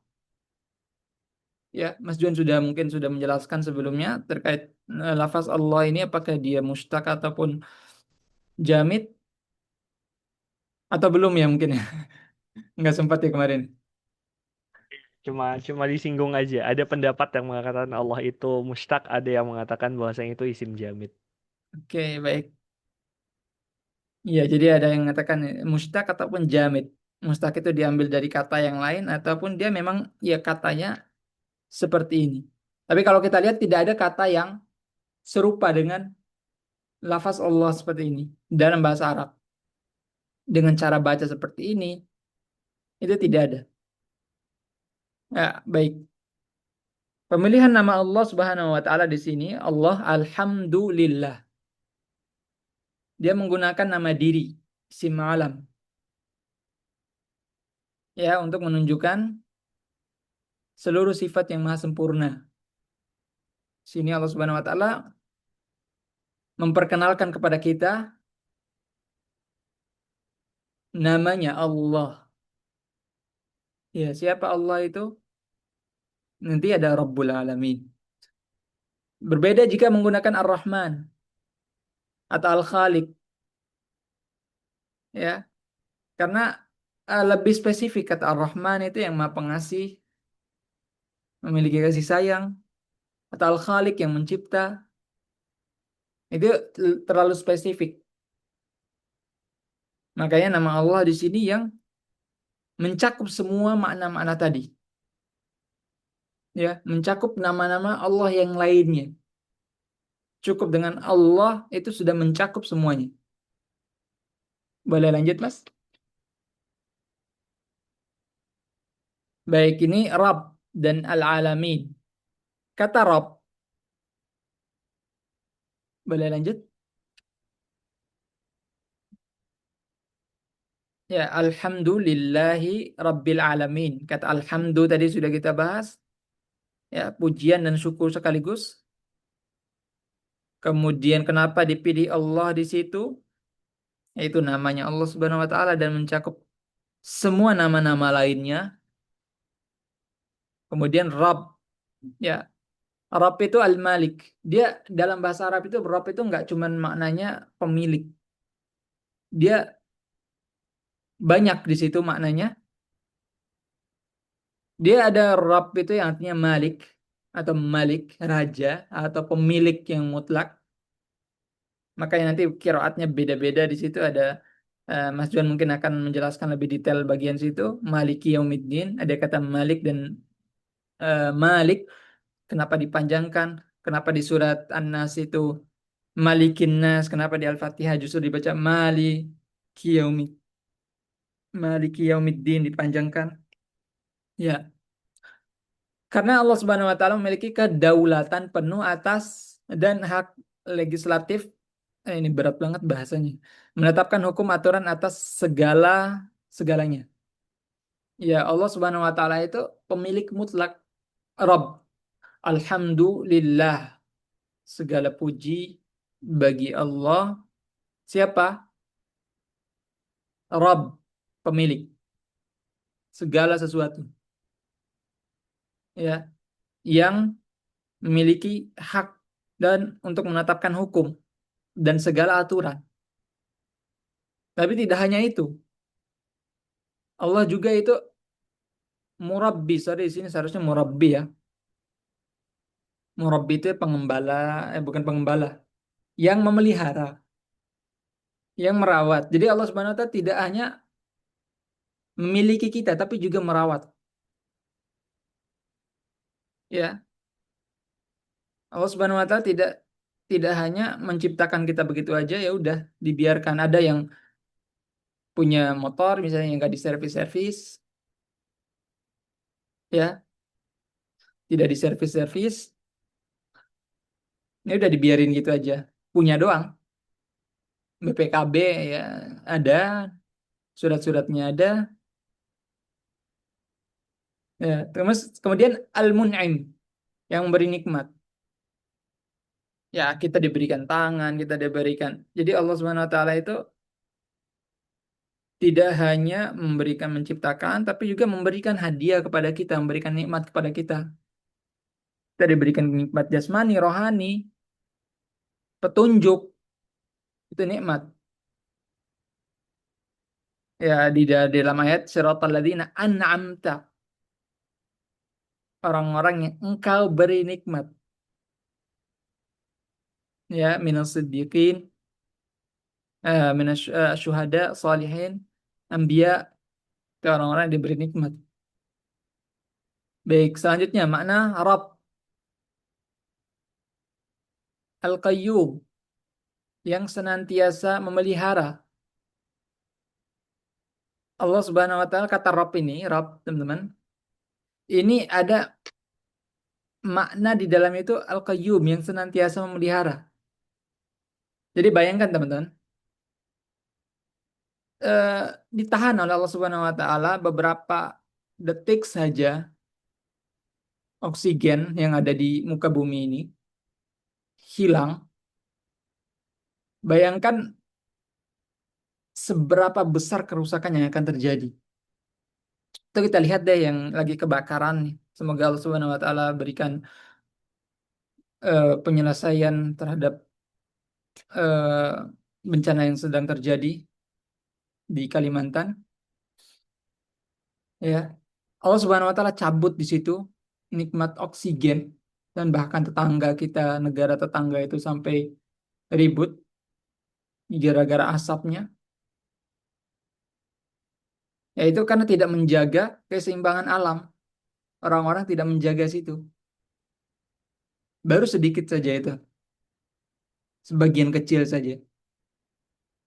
Ya, Mas Juan sudah mungkin sudah menjelaskan sebelumnya terkait lafaz Allah ini apakah dia mustaq ataupun jamid atau belum ya mungkin ya. Nggak sempat ya kemarin. Cuma cuma disinggung aja. Ada pendapat yang mengatakan Allah itu mustaq, ada yang mengatakan bahwasanya itu isim jamid. Oke, baik. Iya, jadi ada yang mengatakan mustaq ataupun jamid. Mustaq itu diambil dari kata yang lain ataupun dia memang ya katanya seperti ini. Tapi kalau kita lihat tidak ada kata yang serupa dengan lafaz Allah seperti ini dalam bahasa Arab dengan cara baca seperti ini itu tidak ada. Ya, baik. Pemilihan nama Allah Subhanahu wa taala di sini Allah Alhamdulillah. Dia menggunakan nama diri, isim alam, ya untuk menunjukkan seluruh sifat yang maha sempurna. Sini Allah Subhanahu wa taala memperkenalkan kepada kita namanya Allah. Ya, siapa Allah itu? Nanti ada Rabbul Alamin. Berbeda jika menggunakan Ar-Rahman atau Al-Khaliq, ya. Karena lebih spesifik kata Ar-Rahman itu yang Maha Pengasih, memiliki kasih sayang, atau Al-Khaliq yang mencipta. Itu terlalu spesifik. Makanya nama Allah di sini yang mencakup semua makna-makna tadi. Ya, mencakup nama-nama Allah yang lainnya. Cukup dengan Allah itu sudah mencakup semuanya. Boleh lanjut, Mas? Baik, ini Rabb dan Al-Alamin. Kata Rabb, boleh lanjut? Ya, Alhamdulillahi Rabbil Alamin. Kata Alhamdu tadi sudah kita bahas. Ya, pujian dan syukur sekaligus. Kemudian kenapa dipilih Allah di situ? Yaitu namanya Allah Subhanahu wa taala dan mencakup semua nama-nama lainnya. Kemudian Rabb, ya. Rabb itu Al-Malik. Dia dalam bahasa Arab itu Rabb itu nggak cuman maknanya pemilik. Dia banyak di situ maknanya. Dia ada Rabb itu yang artinya Malik atau Malik, raja atau pemilik yang mutlak. Makanya nanti qiraatnya beda-beda di situ ada Mas Juan mungkin akan menjelaskan lebih detail bagian situ. Maliki Yaumiddin, ada kata Malik dan Malik. Kenapa dipanjangkan? Kenapa di surat An-Nas itu Malikin Nas? Kenapa di Al-Fatihah justru dibaca Maliki Yaumiddin dipanjangkan? Ya, karena Allah Subhanahu wa taala memiliki kedaulatan penuh atas dan hak legislatif, ini berat banget bahasanya. Menetapkan hukum aturan atas segalanya. Ya, Allah Subhanahu wa taala itu pemilik mutlak, Rabb. Alhamdulillah. Segala puji bagi Allah. Siapa? Rabb, pemilik segala sesuatu. Ya, yang memiliki hak dan untuk menetapkan hukum dan segala aturan. Tapi tidak hanya itu. Allah juga itu murabbi. Sorry, di sini seharusnya murabbi ya. Murabbi itu pengembala, bukan pengembala. Yang memelihara, yang merawat. Jadi Allah Subhanahu wa taala tidak hanya memiliki kita, tapi juga merawat. Ya, Allah Subhanahu wa taala tidak tidak hanya menciptakan kita begitu aja ya udah dibiarkan. Ada yang punya motor misalnya yang nggak diservis-servis, ya tidak diservis-servis, ini udah dibiarin gitu aja. Punya doang. BPKB ya ada, surat-suratnya ada. Ya, terus kemudian Al-Mun'im yang memberi nikmat. Ya, kita diberikan tangan, kita diberikan. Jadi Allah Subhanahu wa taala itu tidak hanya memberikan menciptakan tapi juga memberikan hadiah kepada kita, memberikan nikmat kepada kita. Kita diberikan nikmat jasmani, rohani, petunjuk, itu nikmat. Ya, di dalam ayat siratal ladzina an'amta, orang-orang yang engkau beri nikmat. Ya, minas siddiqin, minas syuhada, salihin, anbiya, ke orang-orang yang diberi nikmat. Baik, selanjutnya makna Rabb. Al-Qayyum, yang senantiasa memelihara. Allah Subhanahu wa taala, kata Rabb ini, Rabb, teman-teman, ini ada makna di dalam itu Al-Qayyum, yang senantiasa memelihara. Jadi bayangkan teman-teman, eh, ditahan oleh Allah Subhanahu wa taala beberapa detik saja oksigen yang ada di muka bumi ini hilang. Bayangkan seberapa besar kerusakan yang akan terjadi. Itu kita lihat deh yang lagi kebakaran nih. Semoga Allah Subhanahu wa taala berikan penyelesaian terhadap eh, bencana yang sedang terjadi di Kalimantan, ya. Allah Subhanahu wa taala cabut di situ nikmat oksigen, dan bahkan tetangga kita, negara tetangga itu sampai ribut gara-gara asapnya. Ya itu karena tidak menjaga keseimbangan alam. Orang-orang tidak menjaga situ. Baru sedikit saja itu, sebagian kecil saja.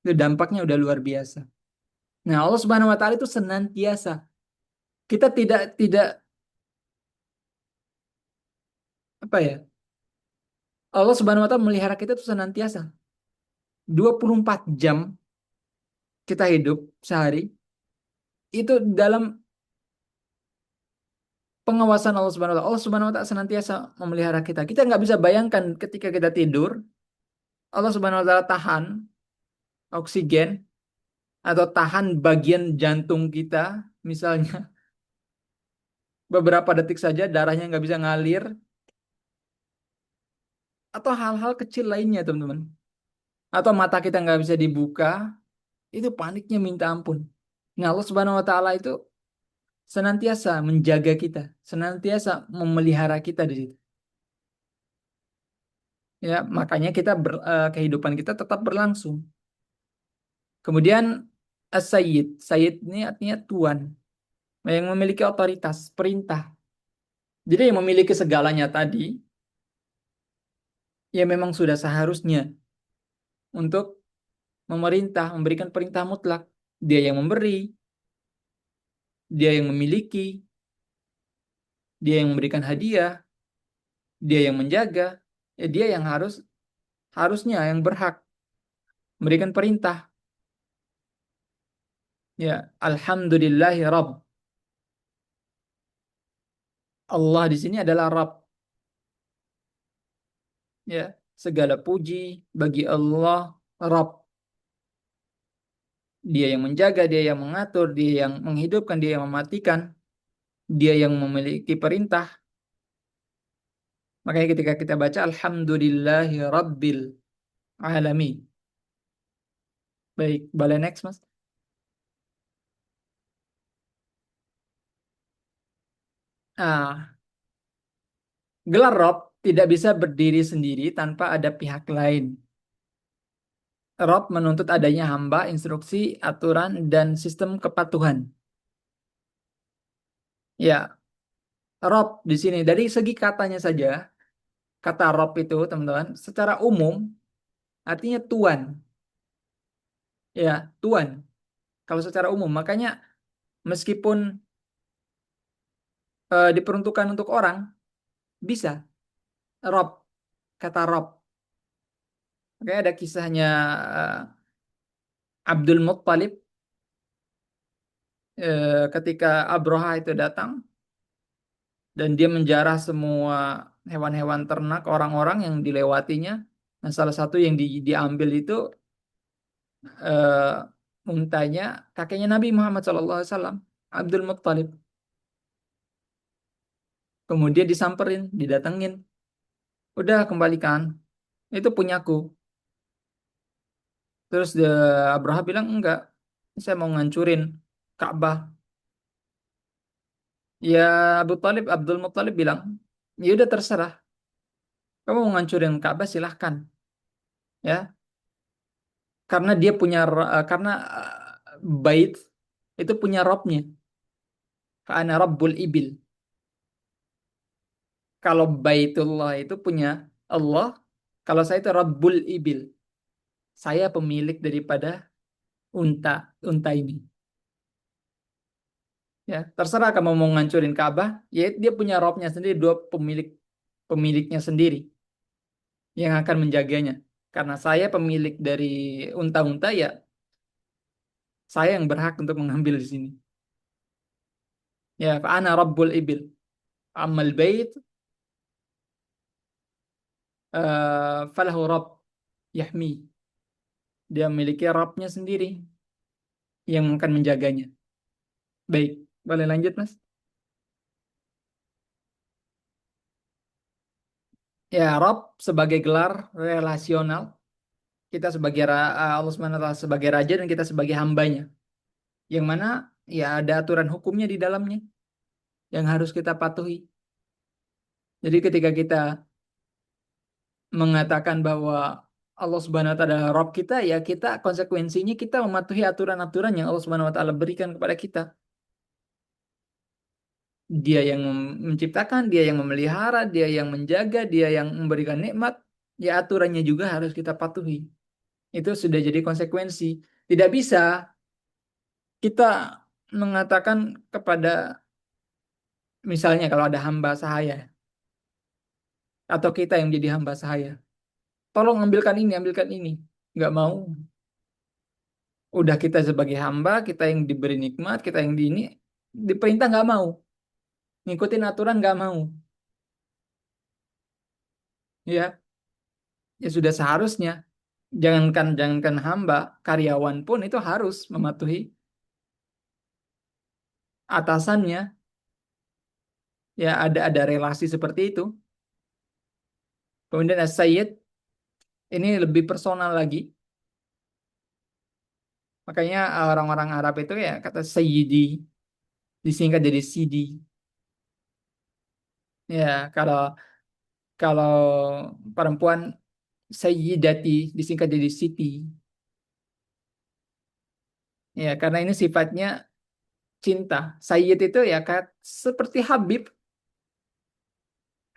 Itu dampaknya udah luar biasa. Nah, Allah Subhanahu wa taala itu senantiasa. Kita tidak apa ya? Allah Subhanahu wa taala melihara kita itu senantiasa. 24 jam kita hidup sehari itu dalam pengawasan Allah Subhanahu wa taala. Allah Subhanahu wa taala senantiasa memelihara kita. Kita nggak bisa bayangkan ketika kita tidur, Allah Subhanahu wa taala tahan oksigen atau tahan bagian jantung kita, misalnya beberapa detik saja darahnya nggak bisa ngalir, atau hal-hal kecil lainnya, teman-teman. Atau mata kita nggak bisa dibuka, itu paniknya minta ampun. Nah, Allah Subhanahu wa taala itu senantiasa menjaga kita, senantiasa memelihara kita di situ. Ya, makanya kehidupan kita tetap berlangsung. Kemudian as-sayyid, sayyid ini artinya tuan, yang memiliki otoritas, perintah. Jadi yang memiliki segalanya tadi, ya memang sudah seharusnya untuk memerintah, memberikan perintah mutlak. Dia yang memberi, dia yang memiliki, dia yang memberikan hadiah, dia yang menjaga, ya dia yang harusnya yang berhak memberikan perintah. Ya, alhamdulillahi Rabb. Allah di sini adalah Rabb. Ya, segala puji bagi Allah Rabb. Dia yang menjaga, dia yang mengatur, dia yang menghidupkan, dia yang mematikan, dia yang memiliki perintah. Makanya ketika kita baca alhamdulillahi Rabbil alamin. Baik, boleh next, Mas. Ah, gelar Rob tidak bisa berdiri sendiri tanpa ada pihak lain. Rob menuntut adanya hamba, instruksi, aturan, dan sistem kepatuhan. Ya, Rob di sini dari segi katanya saja, kata Rob itu, teman-teman, secara umum artinya tuan. Ya, tuan. Kalau secara umum, makanya meskipun diperuntukkan untuk orang, bisa. Rob, kata Rob. Kayak ada kisahnya eh, Abdul Muttalib ketika Abraha itu datang dan dia menjarah semua hewan-hewan ternak orang-orang yang dilewatinya. Nah, salah satu yang diambil itu untanya kakeknya Nabi Muhammad SAW, Abdul Muttalib. Kemudian disamperin, didatengin. Udah kembalikan, itu punyaku. Terus Abraha bilang enggak, saya mau ngancurin Ka'bah. Ya Abdul Muttalib bilang, ya udah terserah. Kamu mau ngancurin Ka'bah silahkan. Ya, karena dia punya karena bait itu punya robnya. Karena Rabbul Ibil. Kalau Baitullah itu punya Allah, Kalau saya itu Rabbul Ibil. Saya pemilik daripada unta, unta ini. Ya, terserah kamu mau ngancurin Ka'bah, ya dia punya robnya sendiri, dua pemiliknya sendiri yang akan menjaganya. Karena saya pemilik dari unta-unta, ya saya yang berhak untuk mengambil di sini. Ya, ana Rabbul Ibil. Amal bait falahu Rabb yahmi. Dia memiliki Rabbnya sendiri yang akan menjaganya. Baik, boleh lanjut, Mas? Ya, Rabb sebagai gelar relasional, kita sebagai Allah Subhanahu wa taala sebagai raja dan kita sebagai hambanya. Yang mana ya ada aturan hukumnya di dalamnya yang harus kita patuhi. Jadi ketika kita mengatakan bahwa Allah Subhanahu wa taala adalah Rabb kita, ya kita konsekuensinya kita mematuhi aturan-aturan yang Allah Subhanahu wa taala berikan kepada kita. Dia yang menciptakan, dia yang memelihara, dia yang menjaga, dia yang memberikan nikmat, ya aturannya juga harus kita patuhi. Itu sudah jadi konsekuensi. Tidak bisa kita mengatakan kepada, misalnya kalau ada hamba sahaya atau kita yang menjadi hamba sahaya, tolong ambilkan ini. Nggak mau. Udah kita sebagai hamba, kita yang diberi nikmat, kita yang di ini, diperintah nggak mau. Ngikutin aturan nggak mau. Ya, ya sudah seharusnya. Jangankan hamba, karyawan pun itu harus mematuhi atasannya. Ya ada relasi seperti itu. Kemudian as-sayyid ini lebih personal lagi. Makanya orang-orang Arab itu ya kata sayyidi disingkat jadi sidi. Ya, kalau kalau perempuan sayyidati disingkat jadi siti. Ya, karena ini sifatnya cinta. Sayyid itu ya seperti Habib.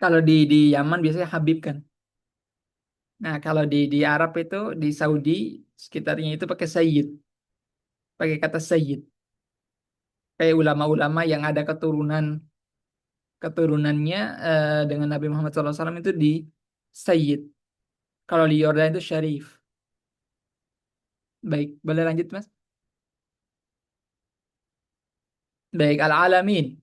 Kalau di Yaman biasanya Habib kan. Nah, kalau di Arab itu di Saudi sekitarnya itu pakai sayyid, pakai kata sayyid. Kayak ulama-ulama yang ada keturunannya dengan Nabi Muhammad SAW itu di sayyid. Kalau di Yordan itu syarif. Baik, boleh lanjut, Mas? Baik, al-alamin.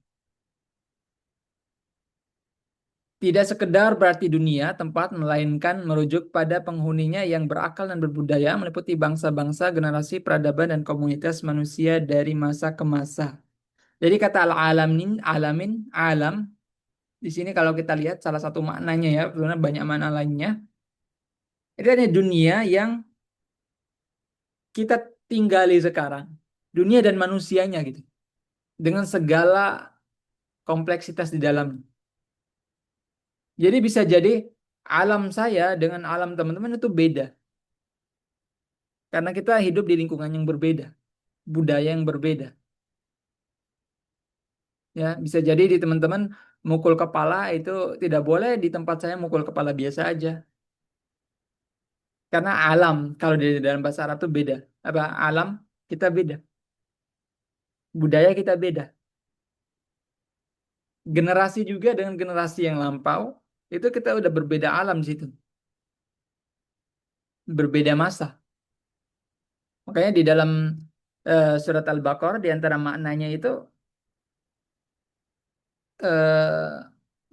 Tidak sekedar berarti dunia, tempat, melainkan merujuk pada penghuninya yang berakal dan berbudaya, meliputi bangsa-bangsa, generasi, peradaban, dan komunitas manusia dari masa ke masa. Jadi kata al-alamin, alamin, alam, di sini kalau kita lihat salah satu maknanya ya, sebenarnya banyak makna lainnya. Itu hanya dunia yang kita tinggali sekarang. Dunia dan manusianya gitu. Dengan segala kompleksitas di dalamnya. Jadi bisa jadi alam saya dengan alam teman-teman itu beda. Karena kita hidup di lingkungan yang berbeda, budaya yang berbeda. Ya, bisa jadi di teman-teman mukul kepala itu tidak boleh, di tempat saya mukul kepala biasa aja. Karena alam kalau di dalam bahasa Arab itu beda. Apa alam kita beda, budaya kita beda. Generasi juga dengan generasi yang lampau itu kita udah berbeda alam di situ, berbeda masa. Makanya di dalam surat Al-Baqarah di antara maknanya itu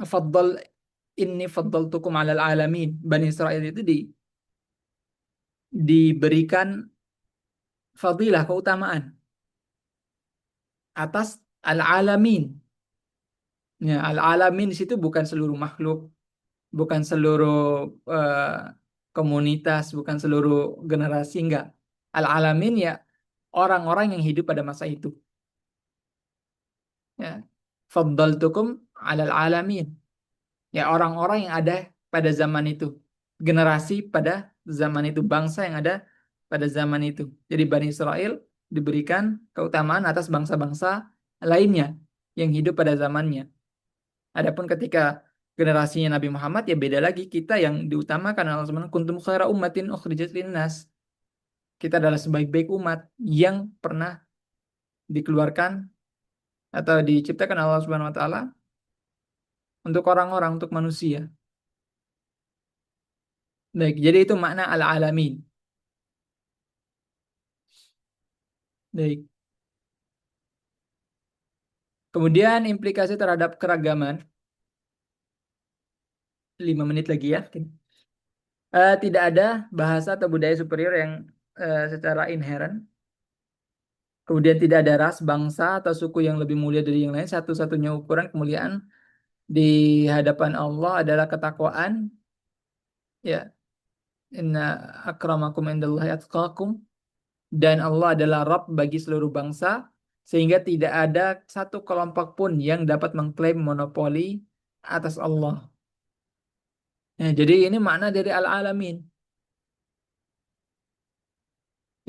faddal inni faddaltukum 'alal alamin. Bani Israel itu diberikan fadilah keutamaan atas al-alamin. Ya, al-alamin di situ bukan seluruh makhluk, bukan seluruh eh, komunitas, bukan seluruh generasi, enggak. Al-alamin ya orang-orang yang hidup pada masa itu. Ya. Faddaltukum 'alal alamin. Ya orang-orang yang ada pada zaman itu, generasi pada zaman itu, bangsa yang ada pada zaman itu. Jadi Bani Israel diberikan keutamaan atas bangsa-bangsa lainnya yang hidup pada zamannya. Adapun ketika generasinya Nabi Muhammad ya beda lagi. Kita yang diutamakan Allah Subhanahu kuntum khaira ummatin ukhrijat linnas. Kita adalah sebaik-baik umat yang pernah dikeluarkan atau diciptakan Allah Subhanahu wa taala untuk orang-orang, untuk manusia. Baik, jadi itu makna al-alamin. Baik. Kemudian implikasi terhadap keragaman, 5 menit lagi ya. Tidak ada bahasa atau budaya superior yang secara inheren. Kemudian tidak ada ras, bangsa, atau suku yang lebih mulia dari yang lain. Satu-satunya ukuran kemuliaan di hadapan Allah adalah ketakwaan. Ya, inna akramakum indallahi atqakum. Dan Allah adalah Rabb bagi seluruh bangsa. Sehingga tidak ada satu kelompok pun yang dapat mengklaim monopoli atas Allah. Nah, jadi ini makna dari al-alamin.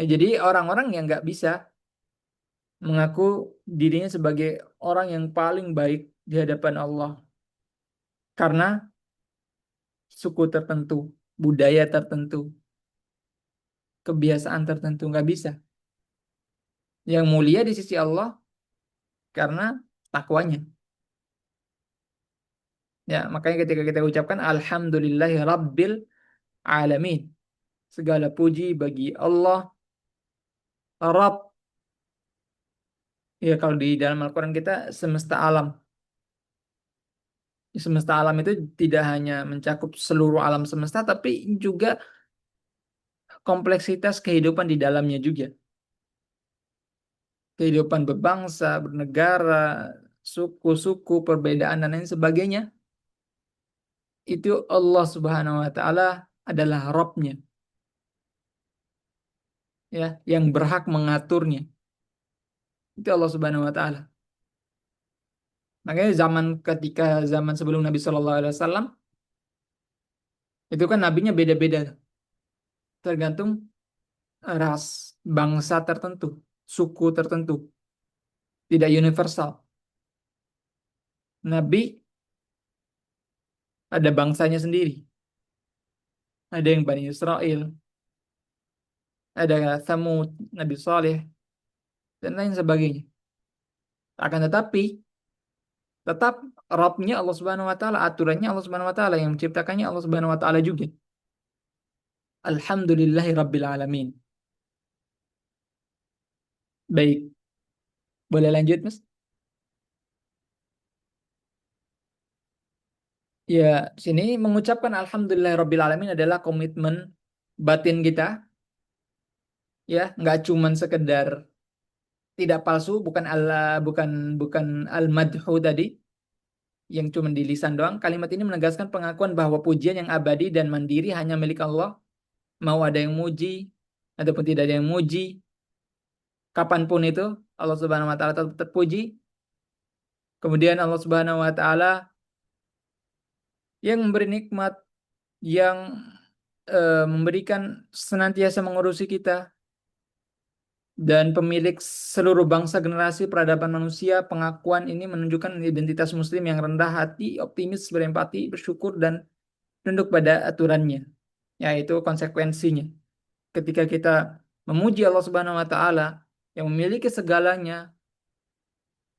Ya, jadi orang-orang yang nggak bisa mengaku dirinya sebagai orang yang paling baik di hadapan Allah karena suku tertentu, budaya tertentu, kebiasaan tertentu nggak bisa. Yang mulia di sisi Allah karena takwanya. Ya, makanya ketika kita ucapkan Alhamdulillahi Rabbil Alamin. Segala puji bagi Allah Rabb. Ya, kalau di dalam Al-Quran kita semesta alam. Semesta alam itu tidak hanya mencakup seluruh alam semesta, tapi juga kompleksitas kehidupan di dalamnya juga. Kehidupan berbangsa, bernegara, suku-suku, perbedaan dan lain sebagainya. Itu Allah Subhanahu wa taala adalah Rabb-nya, ya, yang berhak mengaturnya. Itu Allah Subhanahu wa taala. Makanya ketika zaman sebelum Nabi Shallallahu alaihi wasallam itu kan nabinya beda-beda, tergantung ras, bangsa tertentu, suku tertentu, tidak universal. Nabi ada bangsanya sendiri. Ada yang Bani Israel, ada Thamud, Nabi Saleh, dan lain sebagainya. Akan tetapi, tetap Rabb-nya Allah Subhanahu wa taala, aturannya Allah Subhanahu wa taala, yang menciptakannya Allah Subhanahu wa taala juga. Alhamdulillahi Rabbil Alamin. Baik, boleh lanjut, Mas? Ya, sini mengucapkan Alhamdulillahi Rabbil Alamin adalah komitmen batin kita, ya, nggak cuman sekedar tidak palsu, bukan bukan bukan al-madhu tadi, yang cuma di lisan doang. Kalimat ini menegaskan pengakuan bahwa pujian yang abadi dan mandiri hanya milik Allah. Mau ada yang muji ataupun tidak ada yang muji, kapanpun itu Allah Subhanahu wa taala tetap terpuji. Kemudian Allah Subhanahu wa taala yang memberi nikmat, yang memberikan senantiasa mengurusi kita, dan pemilik seluruh bangsa generasi peradaban manusia. Pengakuan ini menunjukkan identitas muslim yang rendah hati, optimis, berempati, bersyukur, dan tunduk pada aturannya. Yaitu konsekuensinya. Ketika kita memuji Allah Subhanahu wa taala yang memiliki segalanya,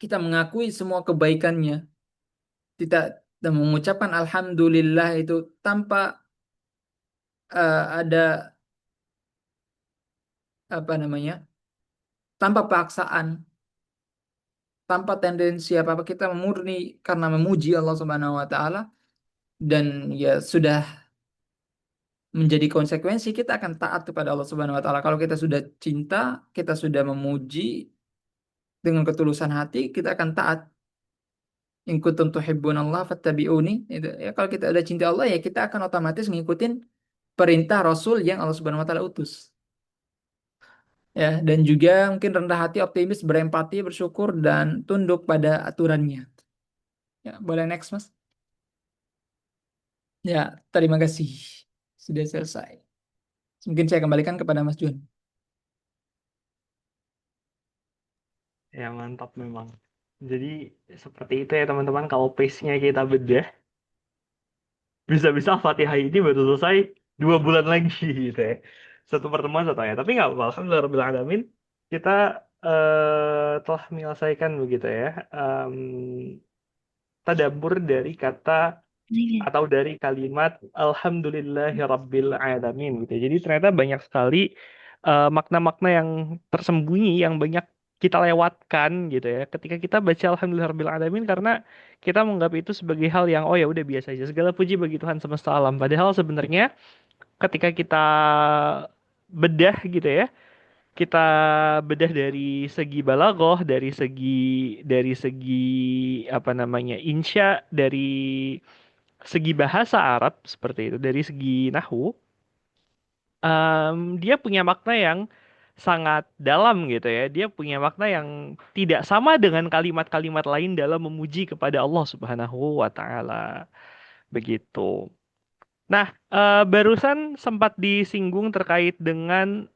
kita mengakui semua kebaikannya, kita dan mengucapkan alhamdulillah itu tanpa ada apa namanya? Tanpa paksaan, tanpa tendensi apa-apa, kita murni karena memuji Allah Subhanahu wa taala, dan ya sudah menjadi konsekuensi kita akan taat kepada Allah Subhanahu wa taala. Kalau kita sudah cinta, kita sudah memuji dengan ketulusan hati, kita akan taat. In kuntum tuhibbunallah fattabi'uni. Itu ya, kalau kita ada cinta Allah ya kita akan otomatis ngikutin perintah Rasul yang Allah Subhanahu wa taala utus. Ya, dan juga mungkin rendah hati, optimis, berempati, bersyukur, dan tunduk pada aturannya. Ya, boleh next, Mas? Ya, terima kasih. Sudah selesai. Mungkin saya kembalikan kepada Mas Jun. Ya mantap memang. Jadi seperti itu ya teman-teman, kalau pace-nya kita bedah bisa-bisa Fatihah ini baru selesai 2 bulan lagi gitu ya. Satu pertemuan satu ayat. Tapi nggak apa-apa. Alhamdulillah kita telah menyelesaikan begitu ya. Tadabbur dari kata atau dari kalimat Alhamdulillahirabbil alamin gitu. Jadi ternyata banyak sekali makna-makna yang tersembunyi yang banyak kita lewatkan gitu ya. Ketika kita baca Alhamdulillahirabbil alamin karena kita menganggap itu sebagai hal yang oh ya udah biasa aja. Segala puji bagi Tuhan semesta alam. Padahal sebenarnya ketika kita bedah gitu ya, kita bedah dari segi balaghah, dari segi apa namanya? Insya, dari segi bahasa Arab seperti itu, dari segi nahwu, dia punya makna yang sangat dalam gitu ya. Dia punya makna yang tidak sama dengan kalimat-kalimat lain dalam memuji kepada Allah Subhanahu wa taala. Begitu. Nah, barusan sempat disinggung terkait dengan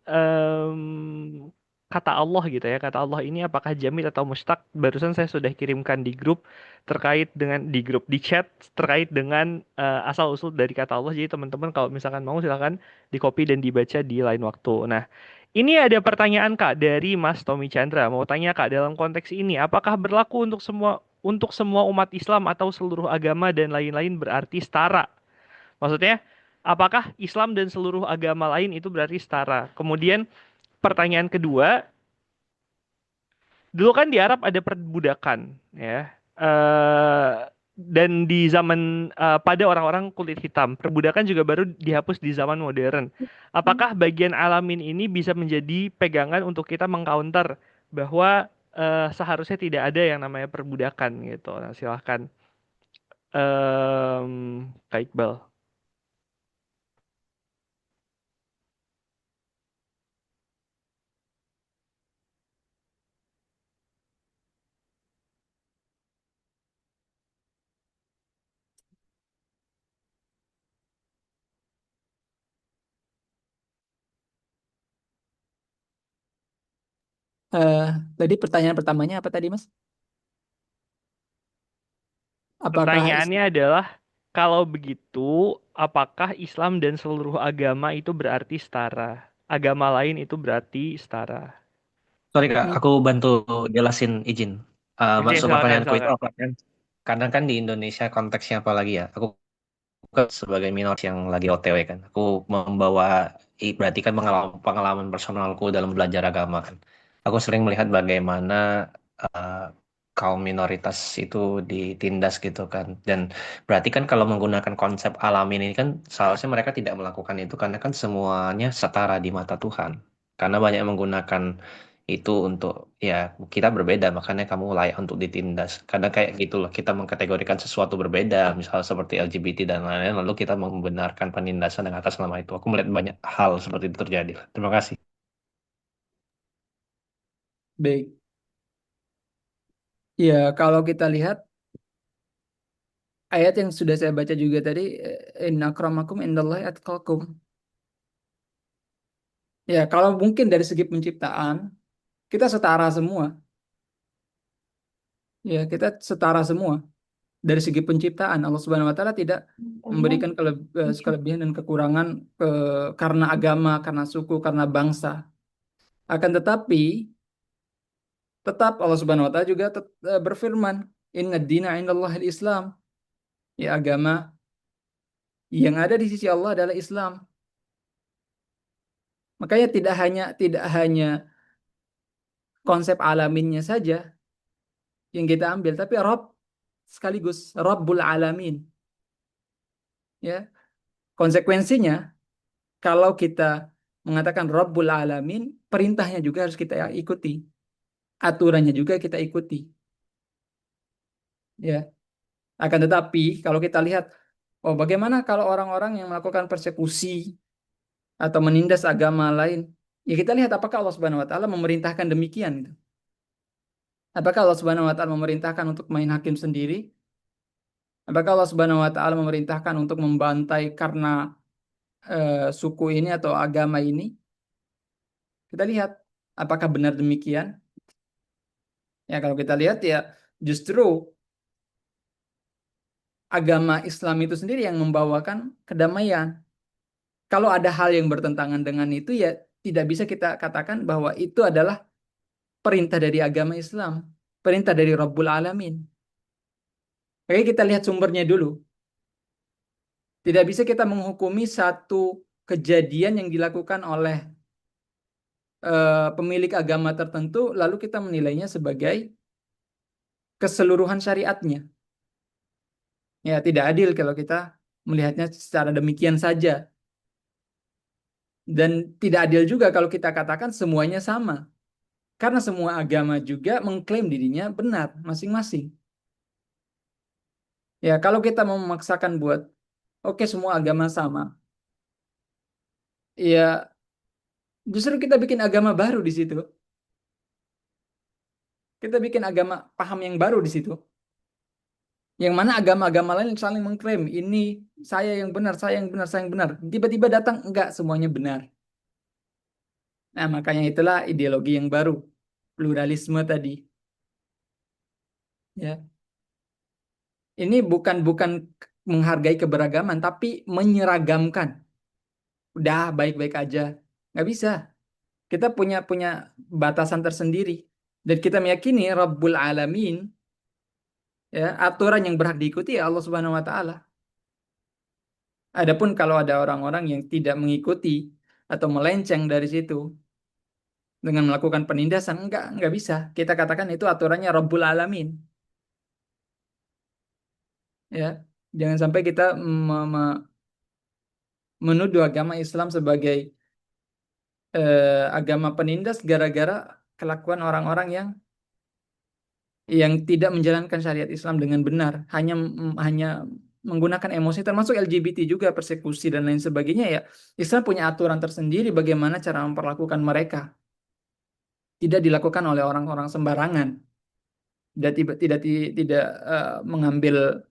kata Allah gitu ya. Kata Allah ini apakah jamid atau mustaq? Barusan saya sudah kirimkan di grup terkait dengan di grup di chat terkait dengan asal usul dari kata Allah. Jadi teman-teman kalau misalkan mau silakan di copy dan dibaca di lain waktu. Nah, ini ada pertanyaan Kak dari Mas Tommy Chandra. Mau tanya Kak, dalam konteks ini apakah berlaku untuk semua umat Islam atau seluruh agama dan lain-lain berarti setara? Maksudnya, apakah Islam dan seluruh agama lain itu berarti setara? Kemudian pertanyaan kedua, dulu kan di Arab ada perbudakan, ya. Dan di zaman pada orang-orang kulit hitam, perbudakan juga baru dihapus di zaman modern. Apakah bagian alamin ini bisa menjadi pegangan untuk kita mengcounter bahwa seharusnya tidak ada yang namanya perbudakan gitu? Nah, silahkan, Kak Iqbal. Eh, Tadi pertanyaan pertamanya apa tadi, Mas? Apakah Pertanyaannya adalah, kalau begitu, apakah Islam dan seluruh agama itu berarti setara? Agama lain itu berarti setara. Sorry Kak, ini aku bantu jelasin izin. Oke, Maksud silakan, pertanyaanku itu silakan. apa kan? Karena kan di Indonesia konteksnya apa lagi ya? Aku kan sebagai minor yang lagi OTW kan. Aku membawa, berarti kan pengalaman, pengalaman personalku dalam belajar agama kan. Aku sering melihat bagaimana eh, kaum minoritas itu ditindas gitu kan. Dan berarti kan kalau menggunakan konsep alamin ini kan seharusnya mereka tidak melakukan itu karena kan semuanya setara di mata Tuhan. Karena banyak yang menggunakan itu untuk ya kita berbeda makanya kamu layak untuk ditindas karena kayak gitu loh kita mengkategorikan sesuatu berbeda misal seperti LGBT dan lain-lain lalu kita membenarkan penindasan yang atas nama itu aku melihat banyak hal seperti itu terjadi. Terima kasih. baik. Ya, kalau kita lihat ayat yang sudah saya baca juga tadi, inna akramakum indallahi atqakum. Ya, kalau mungkin dari segi penciptaan kita setara semua. Ya, kita setara semua. Dari segi penciptaan Allah Subhanahu wa taala tidak memberikan kelebihan dan kekurangan karena agama, karena suku, karena bangsa. Akan tetapi tetap Allah Subhanahu wa taala juga berfirman, "Inna dina indallahil Islam." Ya, agama yang ada di sisi Allah adalah Islam. Makanya tidak hanya konsep alaminnya saja yang kita ambil, tapi Rob sekaligus Rabbul Alamin. Ya, konsekuensinya kalau kita mengatakan Rabbul Alamin, perintahnya juga harus kita ikuti, aturannya juga kita ikuti. Ya, akan tetapi kalau kita lihat, oh bagaimana kalau orang-orang yang melakukan persekusi atau menindas agama lain? Ya kita lihat apakah Allah Subhanahu Wa Taala memerintahkan demikian gitu. Apakah Allah Subhanahu Wa Taala memerintahkan untuk main hakim sendiri? Apakah Allah Subhanahu Wa Taala memerintahkan untuk membantai karena suku ini atau agama ini? Kita lihat apakah benar demikian? Ya kalau kita lihat ya justru agama Islam itu sendiri yang membawakan kedamaian. Kalau ada hal yang bertentangan dengan itu, ya tidak bisa kita katakan bahwa itu adalah perintah dari agama Islam, perintah dari Rabbul Alamin. Oke, kita lihat sumbernya dulu. Tidak bisa kita menghukumi satu kejadian yang dilakukan oleh pemilik agama tertentu, lalu kita menilainya sebagai keseluruhan syariatnya. Ya, tidak adil kalau kita melihatnya secara demikian saja. Dan tidak adil juga kalau kita katakan semuanya sama. Karena semua agama juga mengklaim dirinya benar masing-masing. Ya, kalau kita mau memaksakan buat oke semua agama sama, ya justru kita bikin agama baru di situ. Kita bikin agama paham yang baru di situ. Yang mana agama-agama lain saling mengklaim ini saya yang benar, saya yang benar, saya yang benar. Tiba-tiba datang enggak semuanya benar. Nah, makanya itulah ideologi yang baru, pluralisme tadi. Ya, ini bukan menghargai keberagaman, tapi menyeragamkan. Udah baik-baik aja, nggak bisa. Kita punya batasan tersendiri, dan kita meyakini Rabbul Alamin, ya, aturan yang berhak diikuti ya Allah Subhanahu Wa Taala. Adapun kalau ada orang-orang yang tidak mengikuti atau melenceng dari situ dengan melakukan penindasan, nggak bisa. Kita katakan itu aturannya Rabbul Alamin. Ya, jangan sampai kita menuduh agama Islam sebagai agama penindas gara-gara kelakuan orang-orang yang tidak menjalankan syariat Islam dengan benar, hanya menggunakan emosi, termasuk LGBT juga, persekusi dan lain sebagainya. Ya, Islam punya aturan tersendiri bagaimana cara memperlakukan mereka, tidak dilakukan oleh orang-orang sembarangan, tidak mengambil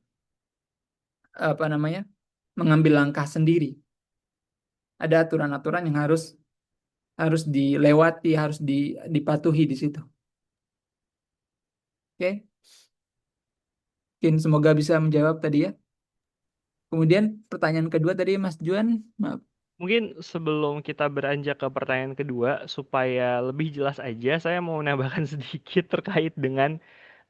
apa namanya, mengambil langkah sendiri. Ada aturan-aturan yang harus dilewati, harus dipatuhi di situ. Oke, mungkin semoga bisa menjawab tadi ya. Kemudian pertanyaan kedua tadi Mas Juan, maaf. Mungkin sebelum kita beranjak ke pertanyaan kedua, supaya lebih jelas aja, saya mau menambahkan sedikit terkait dengan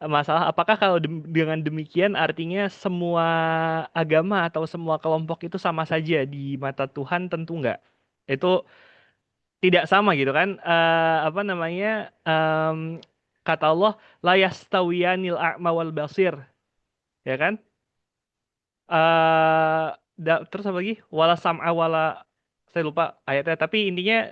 masalah apakah kalau dengan demikian artinya semua agama atau semua kelompok itu sama saja di mata Tuhan? Tentu enggak. Itu tidak sama gitu kan. Apa namanya? Kata Allah, la yastawiyanil a'ma wal basir, ya kan? eh Terus apa lagi? Wala sam'a wala, saya lupa ayatnya, tapi intinya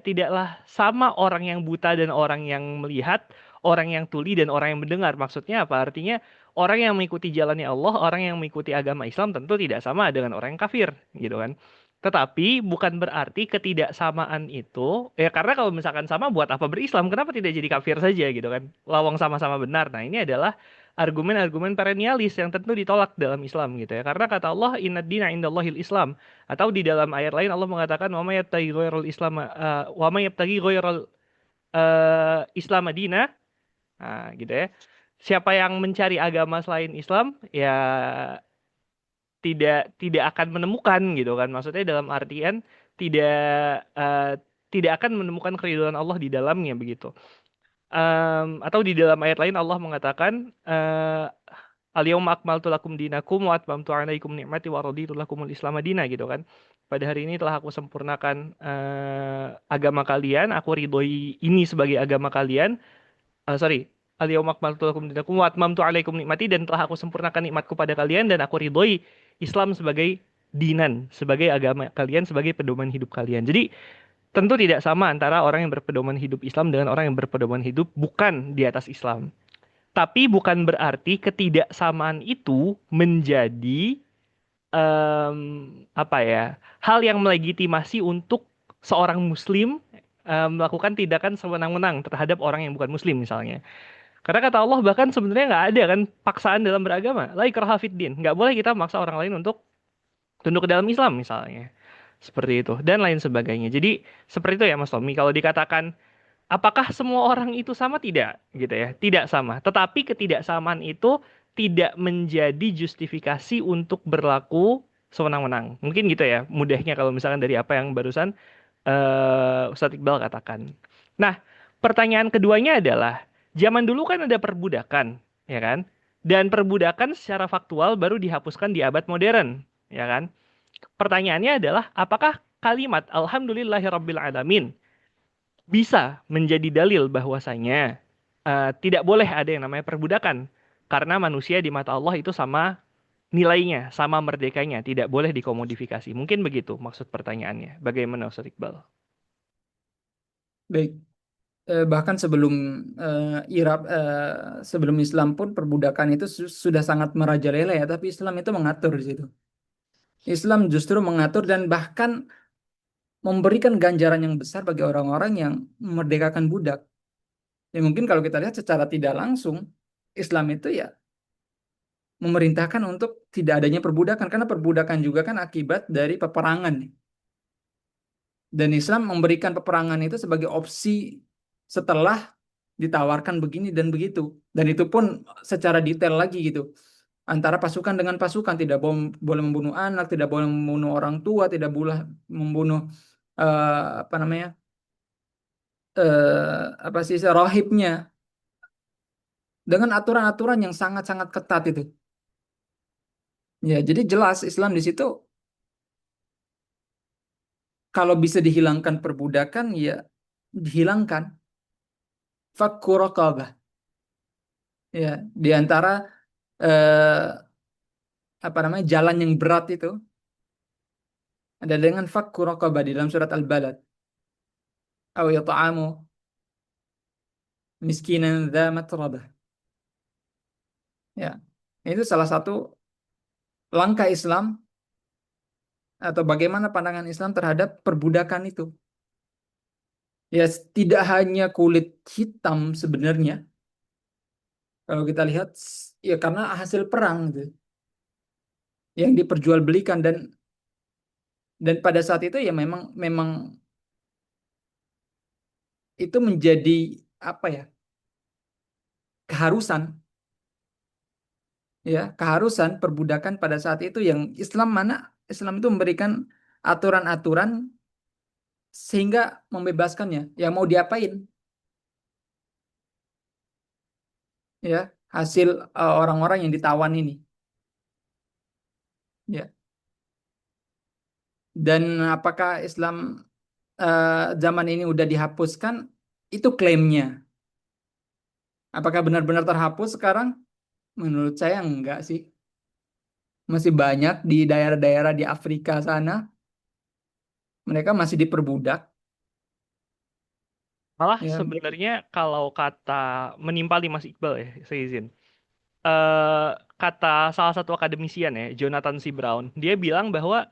tidaklah sama orang yang buta dan orang yang melihat, orang yang tuli dan orang yang mendengar. Maksudnya apa? Artinya orang yang mengikuti jalannya Allah, orang yang mengikuti agama Islam tentu tidak sama dengan orang yang kafir, gitu kan. Tetapi bukan berarti ketidaksamaan itu, ya karena kalau misalkan sama buat apa berislam? Kenapa tidak jadi kafir saja gitu kan? Lawang sama-sama benar. Nah, ini adalah argumen-argumen perennialis yang tentu ditolak dalam Islam gitu ya. Karena kata Allah innad dina indallahil Islam, atau di dalam ayat lain Allah mengatakan wa may yabtaghi ghairal Islam wa may yabtaghi ghairal Islam dina. Nah, gitu ya. Siapa yang mencari agama selain Islam ya tidak akan menemukan gitu kan. Maksudnya dalam artian tidak eh, tidak akan menemukan keridhaan Allah di dalamnya begitu. Atau di dalam ayat lain Allah mengatakan al-yauma akmaltu lakum dinakum wa atmamtu 'alaikum ni'mati wa raditu lakumul Islam madina gitu kan. Pada hari ini telah aku sempurnakan agama kalian, aku ridhoi ini sebagai agama kalian. Sorry, al-yauma akmaltu lakum dinakum wa atmamtu 'alaikum nikmati, dan telah aku sempurnakan nikmatku pada kalian dan aku ridhoi Islam sebagai dinan, sebagai agama kalian, sebagai pedoman hidup kalian. Jadi tentu tidak sama antara orang yang berpedoman hidup Islam dengan orang yang berpedoman hidup bukan di atas Islam. Tapi bukan berarti ketidaksamaan itu menjadi apa ya, hal yang melegitimasi untuk seorang Muslim melakukan tindakan sewenang-wenang terhadap orang yang bukan Muslim misalnya. Karena kata Allah bahkan sebenarnya nggak ada kan paksaan dalam beragama. La ikraha fid din. Nggak boleh kita memaksa orang lain untuk tunduk ke dalam Islam misalnya. Seperti itu dan lain sebagainya. Jadi seperti itu ya Mas Tommy. Kalau dikatakan apakah semua orang itu sama? Tidak, gitu ya. Tidak sama. Tetapi ketidaksamaan itu tidak menjadi justifikasi untuk berlaku sewenang-wenang. Mungkin gitu ya, mudahnya kalau misalkan dari apa yang barusan Ustadz Iqbal katakan. Nah, pertanyaan keduanya adalah, zaman dulu kan ada perbudakan, ya kan? Dan perbudakan secara faktual baru dihapuskan di abad modern, ya kan? Pertanyaannya adalah, apakah kalimat Alhamdulillahirabbil alamin bisa menjadi dalil bahwasanya tidak boleh ada yang namanya perbudakan karena manusia di mata Allah itu sama nilainya, sama merdekanya, tidak boleh dikomodifikasi. Mungkin begitu maksud pertanyaannya. Bagaimana Ustaz Iqbal? Baik. Bahkan sebelum sebelum Islam pun perbudakan itu sudah sangat merajalela ya, tapi Islam itu mengatur di situ. Islam justru mengatur dan bahkan memberikan ganjaran yang besar bagi orang-orang yang memerdekakan budak. Ya mungkin kalau kita lihat secara tidak langsung, Islam itu ya memerintahkan untuk tidak adanya perbudakan karena perbudakan juga kan akibat dari peperangan. Dan Islam memberikan peperangan itu sebagai opsi setelah ditawarkan begini dan begitu. Dan itu pun secara detail lagi gitu. Antara pasukan dengan pasukan tidak boleh membunuh anak, tidak boleh membunuh orang tua, tidak boleh membunuh apa namanya apa sih rohibnya dengan aturan-aturan yang sangat-sangat ketat itu. Ya, jadi jelas Islam di situ kalau bisa dihilangkan perbudakan ya dihilangkan. Fakku raqabah. Ya, di antara apa namanya jalan yang berat itu ada dengan fakku raqabah di dalam surat Al-Balad. Aw yata'amu miskinan dza matrabah. Ya. Itu salah satu langkah Islam atau bagaimana pandangan Islam terhadap perbudakan itu. Ya, tidak hanya kulit hitam sebenarnya. Kalau kita lihat ya karena hasil perang gitu yang diperjualbelikan dan pada saat itu ya memang memang itu menjadi apa ya? Keharusan ya, keharusan perbudakan pada saat itu yang Islam itu memberikan aturan-aturan sehingga membebaskannya. Yang mau diapain? Ya, hasil orang-orang yang ditawan ini. Ya. Dan apakah Islam zaman ini udah dihapuskan? Itu klaimnya. Apakah benar-benar terhapus sekarang? Menurut saya enggak sih. Masih banyak di daerah-daerah di Afrika sana, mereka masih diperbudak. Malah Ya, sebenarnya kalau kata menimpali Mas Iqbal ya, saya izin. Kata salah satu akademisian ya, Jonathan C. Brown, dia bilang bahwa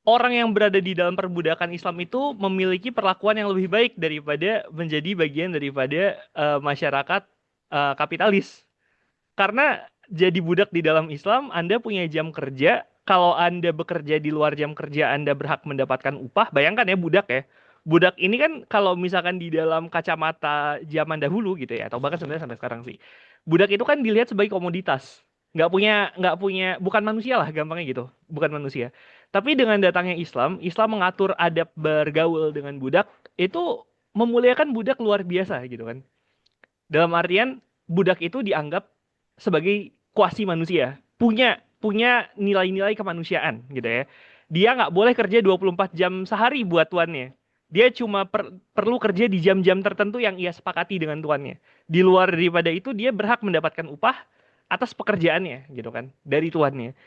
orang yang berada di dalam perbudakan Islam itu memiliki perlakuan yang lebih baik daripada menjadi bagian daripada masyarakat kapitalis. Karena jadi budak di dalam Islam, Anda punya jam kerja. Kalau Anda bekerja di luar jam kerja, Anda berhak mendapatkan upah. Bayangkan ya budak ya. Budak ini kan kalau misalkan di dalam kacamata zaman dahulu gitu ya, atau bahkan sebenarnya sampai sekarang sih, budak itu kan dilihat sebagai komoditas. Nggak punya, bukan manusia lah gampangnya gitu. Bukan manusia. Tapi dengan datangnya Islam, Islam mengatur adab bergaul dengan budak, itu memuliakan budak luar biasa gitu kan. Dalam artian budak itu dianggap sebagai kuasi manusia, punya punya nilai-nilai kemanusiaan gitu ya. Dia nggak boleh kerja 24 jam sehari buat tuannya. Dia cuma perlu kerja di jam-jam tertentu yang ia sepakati dengan tuannya. Di luar daripada itu dia berhak mendapatkan upah atas pekerjaannya gitu kan dari tuannya.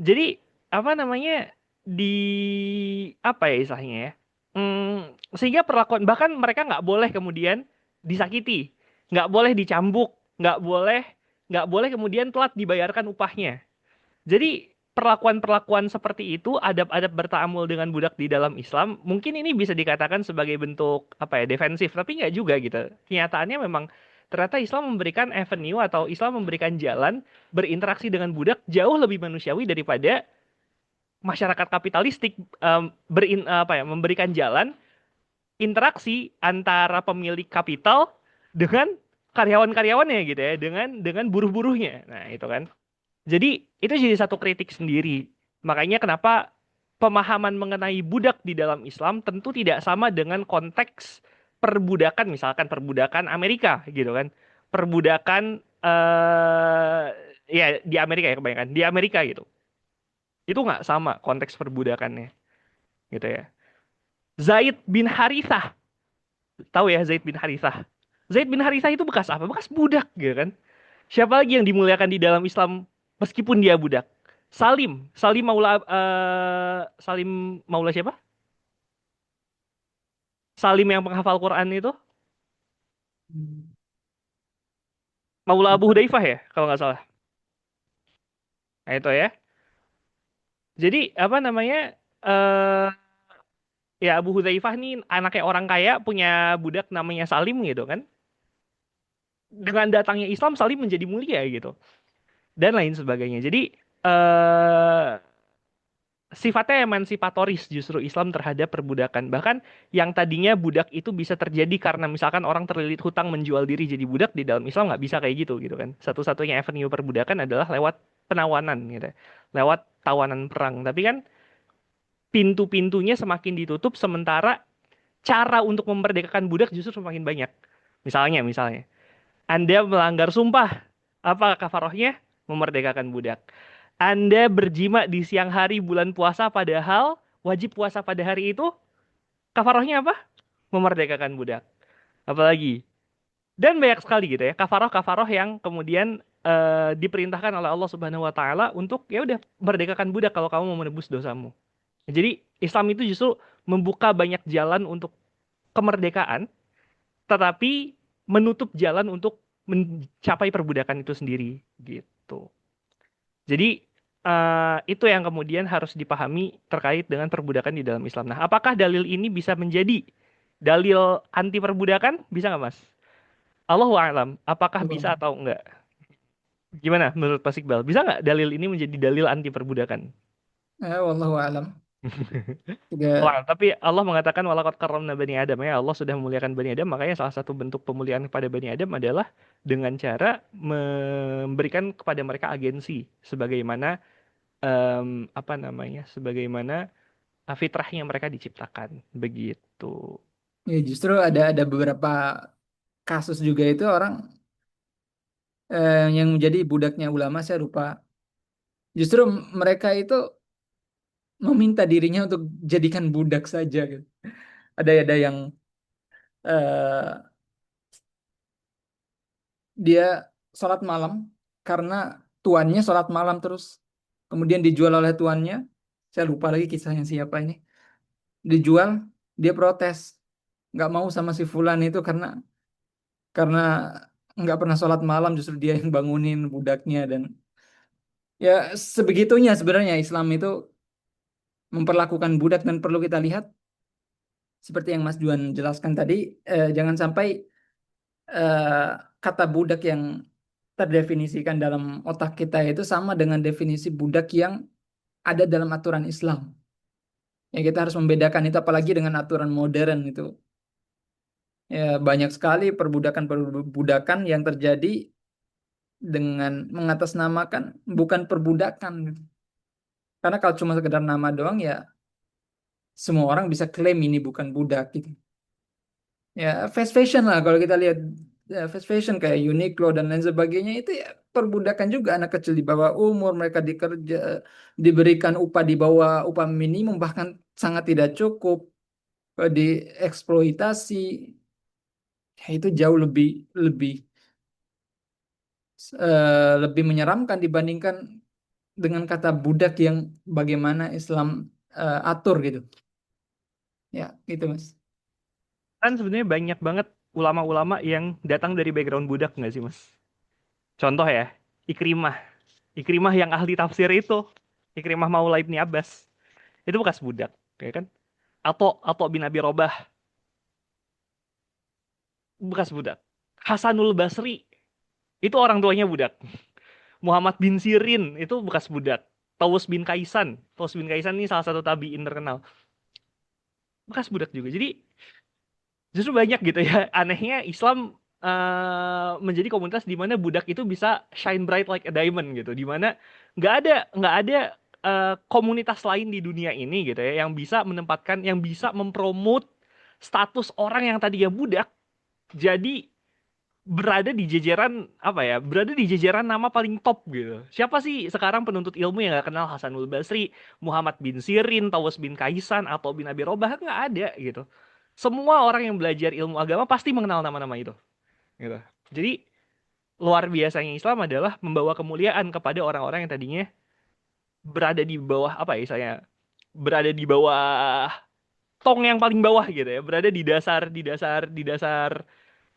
Jadi apa namanya di apa ya istilahnya ya? Sehingga perlakuan bahkan mereka nggak boleh kemudian disakiti, nggak boleh dicambuk, nggak boleh kemudian telat dibayarkan upahnya. Jadi perlakuan-perlakuan seperti itu, adab-adab bertaamul dengan budak di dalam Islam, mungkin ini bisa dikatakan sebagai bentuk apa ya defensif, tapi nggak juga gitu. Kenyataannya memang ternyata Islam memberikan avenue atau Islam memberikan jalan berinteraksi dengan budak jauh lebih manusiawi daripada masyarakat kapitalistik memberikan jalan interaksi antara pemilik kapital dengan karyawan-karyawannya gitu ya, dengan buruh-buruhnya. Nah, itu kan. Jadi itu jadi satu kritik sendiri. Makanya kenapa pemahaman mengenai budak di dalam Islam tentu tidak sama dengan konteks perbudakan, misalkan perbudakan Amerika gitu kan. Perbudakan ya di Amerika ya kebanyakan, di Amerika gitu. Itu nggak sama konteks perbudakannya gitu ya. Zaid bin Harithah, tahu ya Zaid bin Harithah? Zaid bin Harithah itu bekas apa? Bekas budak gitu kan. Siapa lagi yang dimuliakan di dalam Islam meskipun dia budak? Salim, Salim Maula siapa? Salim yang penghafal Quran itu, Hmm. Maula Abu Lupa. Hudzaifah ya, kalau nggak salah. Nah itu ya. Jadi apa namanya? eh Ya Abu Hudzaifah nih anaknya orang kaya punya budak namanya Salim gitu kan. Dengan datangnya Islam Salim menjadi mulia gitu dan lain sebagainya. Jadi eh sifatnya emansipatoris justru Islam terhadap perbudakan. Bahkan yang tadinya budak itu bisa terjadi karena misalkan orang terlilit hutang menjual diri jadi budak, di dalam Islam nggak bisa kayak gitu kan. Satu-satunya avenue perbudakan adalah lewat penawanan gitu. Lewat tawanan perang. Tapi kan pintu-pintunya semakin ditutup sementara cara untuk memerdekakan budak justru semakin banyak. Misalnya, Anda melanggar sumpah. Apa kafarohnya? Memerdekakan budak. Anda berjima di siang hari bulan puasa padahal wajib puasa pada hari itu, kafarohnya apa? Memerdekakan budak. Apalagi? Dan banyak sekali gitu ya, kafaroh-kafaroh yang kemudian diperintahkan oleh Allah Subhanahu wa taala untuk ya udah merdekakan budak kalau kamu mau menebus dosamu. Jadi Islam itu justru membuka banyak jalan untuk kemerdekaan, tetapi menutup jalan untuk mencapai perbudakan itu sendiri gitu. Jadi itu yang kemudian harus dipahami terkait dengan perbudakan di dalam Islam. Nah, apakah dalil ini bisa menjadi dalil anti perbudakan? Bisa nggak, Mas? Allahu a'lam. Apakah bisa Allah. atau enggak? Gimana menurut Pak Iqbal? Bisa nggak dalil ini menjadi dalil anti perbudakan? Wallahu alam. Wah, Tidak. tapi Allah mengatakan walaqad karramna bani Adam ya. Allah sudah memuliakan bani Adam, makanya salah satu bentuk pemuliaan kepada bani Adam adalah dengan cara memberikan kepada mereka agensi sebagaimana apa namanya? Sebagaimana fitrahnya mereka diciptakan begitu. Ya, justru ada beberapa kasus juga itu orang yang menjadi budaknya ulama, saya lupa. Justru mereka itu meminta dirinya untuk jadikan budak saja gitu. Ada yang eh, dia sholat malam karena tuannya sholat malam terus, kemudian dijual oleh tuannya. Saya lupa lagi kisahnya siapa ini. Dijual, dia protes, nggak mau sama si Fulan itu karena nggak pernah sholat malam, justru dia yang bangunin budaknya. Dan ya sebegitunya sebenarnya Islam itu memperlakukan budak. Dan perlu kita lihat seperti yang Mas Juan jelaskan tadi, jangan sampai eh, kata budak yang terdefinisikan dalam otak kita itu sama dengan definisi budak yang ada dalam aturan Islam. Ya, kita harus membedakan itu, apalagi dengan aturan modern itu. Ya, banyak sekali perbudakan-perbudakan yang terjadi dengan mengatasnamakan bukan perbudakan gitu. Karena kalau cuma sekedar nama doang ya semua orang bisa klaim ini bukan budak gitu. Ya, fast fashion lah kalau kita lihat, ya, fast fashion kayak Uniqlo dan lain sebagainya itu ya perbudakan juga. Anak kecil di bawah umur mereka diberikan upah di bawah upah minimum, bahkan sangat tidak cukup, dieksploitasi. Ya, itu jauh lebih lebih lebih menyeramkan dibandingkan dengan kata budak yang bagaimana Islam atur gitu. Ya, gitu Mas. Kan sebenarnya banyak banget ulama-ulama yang datang dari background budak nggak sih, Mas? Contoh ya, Ikrimah. Ikrimah yang ahli tafsir itu. Ikrimah Maula Ibni Abbas. Itu bekas budak, ya kan? Atau bin Abi Robah, bekas budak. Hasanul Basri, itu orang tuanya budak. Muhammad bin Sirin, itu bekas budak. Tawus bin Kaisan. Tawus bin Kaisan ini salah satu tabi'in terkenal. Bekas budak juga. Jadi justru banyak gitu ya. Anehnya Islam menjadi komunitas di mana budak itu bisa shine bright like a diamond gitu, di mana nggak ada komunitas lain di dunia ini gitu ya yang bisa menempatkan, yang bisa mempromot status orang yang tadinya budak jadi berada di jajaran apa ya, berada di jajaran nama paling top gitu. Siapa sih sekarang penuntut ilmu yang nggak kenal Hasanul Basri, Muhammad bin Sirin, Tawus bin Kaisan, atau bin Abi Robah? Nggak ada gitu. Semua orang yang belajar ilmu agama pasti mengenal nama-nama itu gitu. Jadi luar biasanya Islam adalah membawa kemuliaan kepada orang-orang yang tadinya berada di bawah apa ya, saya berada di bawah tong yang paling bawah gitu ya, berada di dasar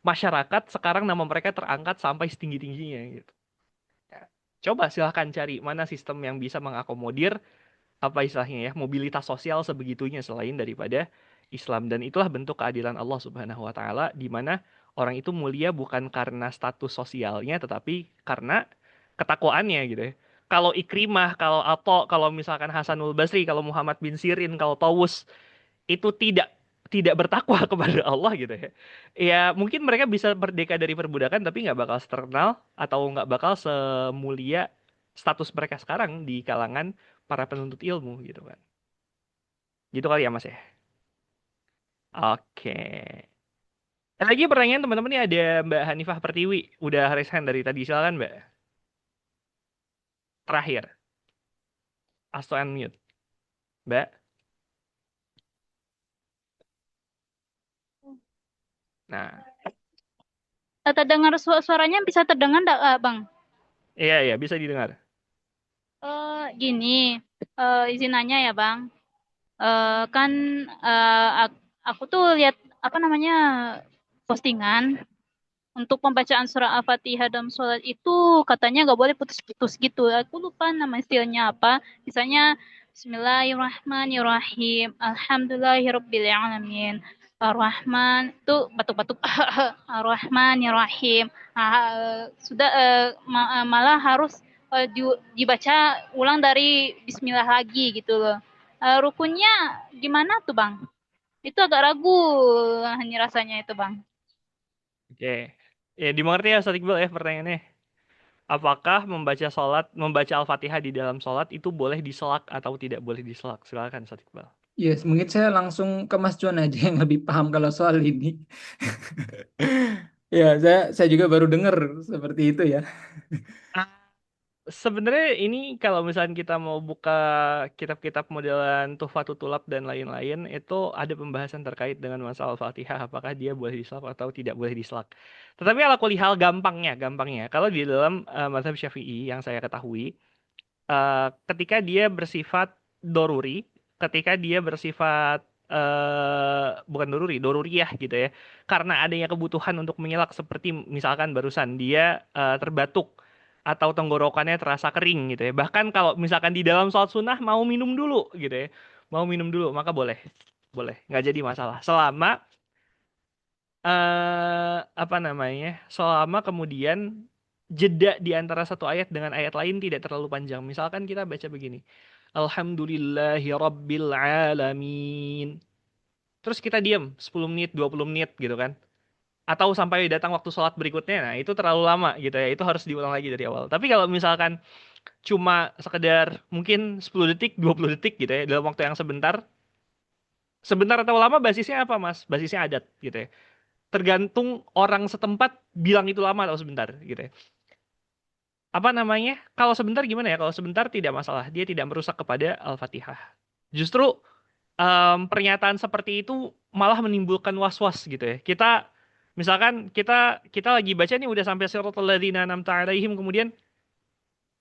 masyarakat. Sekarang nama mereka terangkat sampai setinggi-tingginya gitu. Ya. Coba silahkan cari mana sistem yang bisa mengakomodir apa istilahnya ya, mobilitas sosial sebegitunya selain daripada Islam. Dan itulah bentuk keadilan Allah Subhanahu wa taala, di mana orang itu mulia bukan karena status sosialnya tetapi karena ketakwaannya gitu ya. Kalau Ikrimah, kalau Atha, kalau misalkan Hasanul Basri, kalau Muhammad bin Sirin, kalau Tawus itu tidak bertakwa kepada Allah gitu ya. Ya mungkin mereka bisa merdeka dari perbudakan tapi nggak bakal terkenal atau nggak bakal semulia status mereka sekarang di kalangan para penuntut ilmu gitu kan. Gitu kali ya Mas ya. Oke. Ada lagi pertanyaan teman-teman nih, ada Mbak Hanifah Pertiwi. Udah raise hand dari tadi, silakan Mbak. Terakhir. Asto unmute. Mbak. Nah, Terdengar suaranya bisa terdengar enggak, Bang? iya iya bisa didengar. Gini, izin nanya ya, Bang. Kan aku tuh lihat apa namanya postingan untuk pembacaan surah Al-Fatihah dalam sholat itu katanya nggak boleh putus-putus gitu. Aku lupa nama istilahnya apa. Misalnya Bismillahirrahmanirrahim. Alhamdulillahirabbil alamin. Ar-Rahman itu batuk-batuk. Ar-Rahmanirrahim. Sudah malah harus dibaca ulang dari Bismillah lagi gitu loh. Rukunnya gimana tuh Bang? Itu agak ragu hanya rasanya itu Bang. Oke. Ya dimengerti ya Ustaz Iqbal ya pertanyaannya. Apakah membaca Al-Fatihah di dalam sholat itu boleh diselak atau tidak boleh diselak? Silakan Ustaz Iqbal. Yes, mungkin saya langsung ke Mas Juan aja yang lebih paham kalau soal ini. Ya, saya juga baru dengar seperti itu ya. Sebenarnya ini kalau misalnya kita mau buka kitab-kitab modelan Tuhfatul Tulab dan lain-lain, itu ada pembahasan terkait dengan masalah Al-Fatihah, apakah dia boleh diselak atau tidak boleh diselak. Tetapi ala kulli hal gampangnya, kalau di dalam mazhab Syafi'i yang saya ketahui, ketika dia bersifat doruri, ketika dia bersifat bukan doruriyah gitu ya, karena adanya kebutuhan untuk menyelak seperti misalkan barusan dia terbatuk atau tenggorokannya terasa kering gitu ya. Bahkan kalau misalkan di dalam sholat sunnah mau minum dulu gitu ya, mau minum dulu maka boleh, nggak jadi masalah selama apa namanya, selama kemudian jeda di antara satu ayat dengan ayat lain tidak terlalu panjang. Misalkan kita baca begini, Alhamdulillahi Rabbil Alamin. Terus kita diam 10 menit, 20 menit gitu kan. Atau sampai datang waktu sholat berikutnya, nah itu terlalu lama gitu ya. Itu harus diulang lagi dari awal. Tapi kalau misalkan cuma sekedar mungkin 10 detik, 20 detik gitu ya, dalam waktu yang sebentar, sebentar atau lama basisnya apa Mas? Basisnya adat gitu ya. Tergantung orang setempat bilang itu lama atau sebentar gitu ya. Apa namanya? Kalau sebentar gimana ya? Kalau sebentar tidak masalah, dia tidak merusak kepada Al-Fatihah. Justru pernyataan seperti itu malah menimbulkan was-was gitu ya. Kita misalkan kita lagi baca nih udah sampai siratal ladzina an'amta 'alaihim, kemudian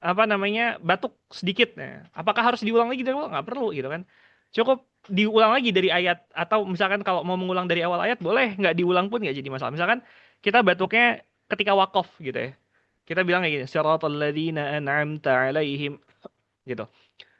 apa namanya batuk sedikit, nah, apakah harus diulang lagi dari awal? Nggak perlu gitu kan. Cukup diulang lagi dari ayat, atau misalkan kalau mau mengulang dari awal ayat boleh, nggak diulang pun nggak jadi masalah. Misalkan kita batuknya ketika wakaf gitu ya, kita bilang kayak gini, siratal ladzina an'amta 'alaihim gitu.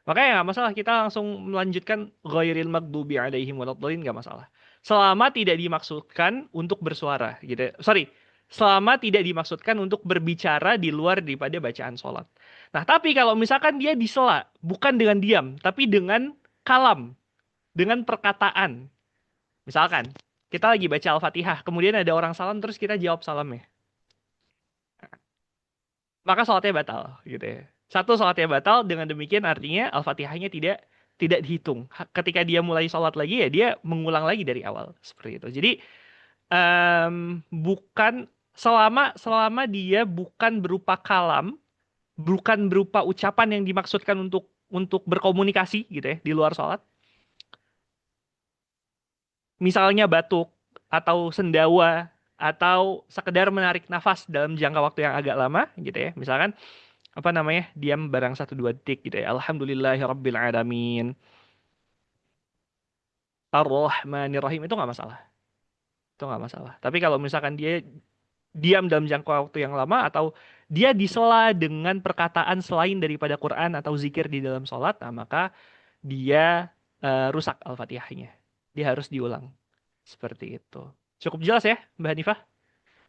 Makanya nggak masalah, kita langsung melanjutkan ghairil maghdubi 'alaihim waladdallin, nggak masalah. Selama tidak dimaksudkan untuk bersuara gitu. Sorry, selama tidak dimaksudkan untuk berbicara di luar daripada bacaan sholat. Nah, tapi kalau misalkan dia disela, bukan dengan diam, tapi dengan kalam, dengan perkataan. Misalkan, Kita lagi baca Al-Fatihah, kemudian ada orang salam terus kita jawab salamnya. Maka sholatnya batal gitu ya. Satu, sholatnya batal, dengan demikian artinya Al-Fatihahnya tidak dihitung. Ketika dia mulai sholat lagi ya dia mengulang lagi dari awal seperti itu. Jadi bukan selama selama dia bukan berupa kalam, bukan berupa ucapan yang dimaksudkan untuk berkomunikasi gitu ya di luar sholat. Misalnya batuk atau sendawa atau sekedar menarik nafas dalam jangka waktu yang agak lama gitu ya. Misalkan apa namanya, diam barang 1-2 detik gitu ya. Alhamdulillahirabbil alamin. Ar-Rahmanir-Rahim itu nggak masalah. Itu nggak masalah. Tapi kalau misalkan dia diam dalam jangka waktu yang lama atau dia disela dengan perkataan selain daripada Quran atau zikir di dalam sholat, nah maka dia rusak Al-Fatihahnya. Dia harus diulang. Seperti itu. Cukup jelas ya, Mbak Hanifah?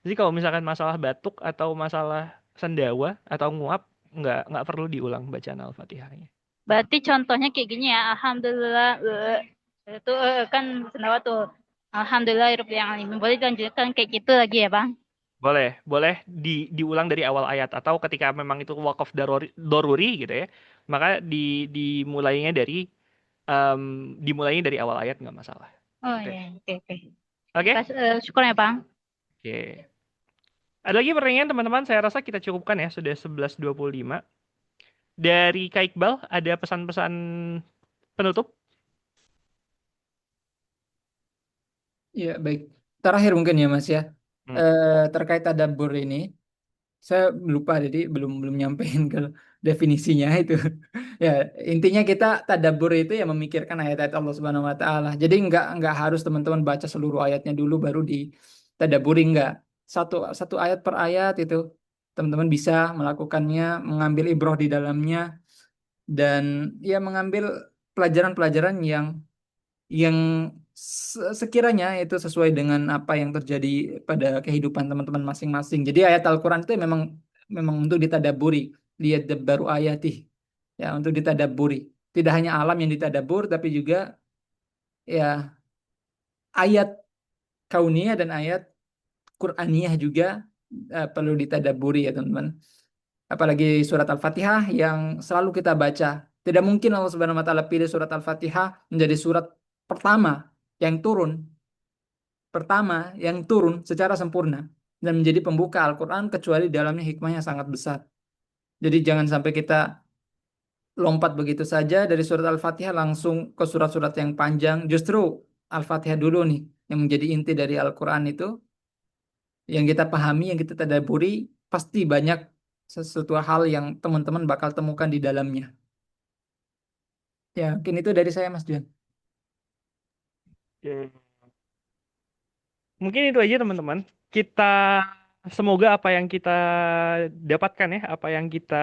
Jadi kalau misalkan masalah batuk atau masalah sendawa atau nguap, nggak perlu diulang bacaan Al-Fatihahnya. Berarti contohnya kayak gini ya, alhamdulillah, itu kan sendawa tuh. Alhamdulillahirabbil alamin. Boleh dilanjutkan kayak gitu lagi ya, Bang? Boleh diulang dari awal ayat atau ketika memang itu waqaf doruri gitu ya, maka dimulainya dari awal ayat nggak masalah. Oh Gitu ya. iya, oke oke. Oke? Syukur ya, Bang. Oke. Ada lagi pertanyaan teman-teman? Saya rasa kita cukupkan ya, sudah 11.25. Dari Kak Iqbal, ada pesan-pesan penutup? Ya, baik. Terakhir mungkin ya Mas ya. Hmm. Terkait tadabbur ini, saya lupa jadi belum belum nyampein ke definisinya itu. Ya, intinya kita tadabbur itu ya memikirkan ayat-ayat Allah Subhanahu wa taala. Jadi nggak harus teman-teman baca seluruh ayatnya dulu baru di tadabburi, nggak. Satu satu ayat per ayat itu teman-teman bisa melakukannya, mengambil ibroh di dalamnya dan ya mengambil pelajaran-pelajaran yang sekiranya itu sesuai dengan apa yang terjadi pada kehidupan teman-teman masing-masing. Jadi ayat Al-Quran itu memang memang untuk ditadaburi, lihat baru ayatih, ya untuk ditadaburi. Tidak hanya alam yang ditadabur, tapi juga ya ayat kauniyah dan ayat Quraniyah juga perlu ditadaburi ya teman-teman. Apalagi surat Al-Fatihah yang selalu kita baca. Tidak mungkin Allah Subhanahu wa taala pilih surat Al-Fatihah menjadi surat pertama yang turun secara sempurna dan menjadi pembuka Al-Quran kecuali dalamnya hikmahnya sangat besar. Jadi jangan sampai kita lompat begitu saja dari surat Al-Fatihah langsung ke surat-surat yang panjang. Justru Al-Fatihah dulu nih yang menjadi inti dari Al-Quran itu, yang kita pahami, yang kita tadaburi, pasti banyak sesuatu hal yang teman-teman bakal temukan di dalamnya. Ya, mungkin itu dari saya Mas Juan. Oke. Mungkin itu aja teman-teman. Kita semoga apa yang kita dapatkan ya, apa yang kita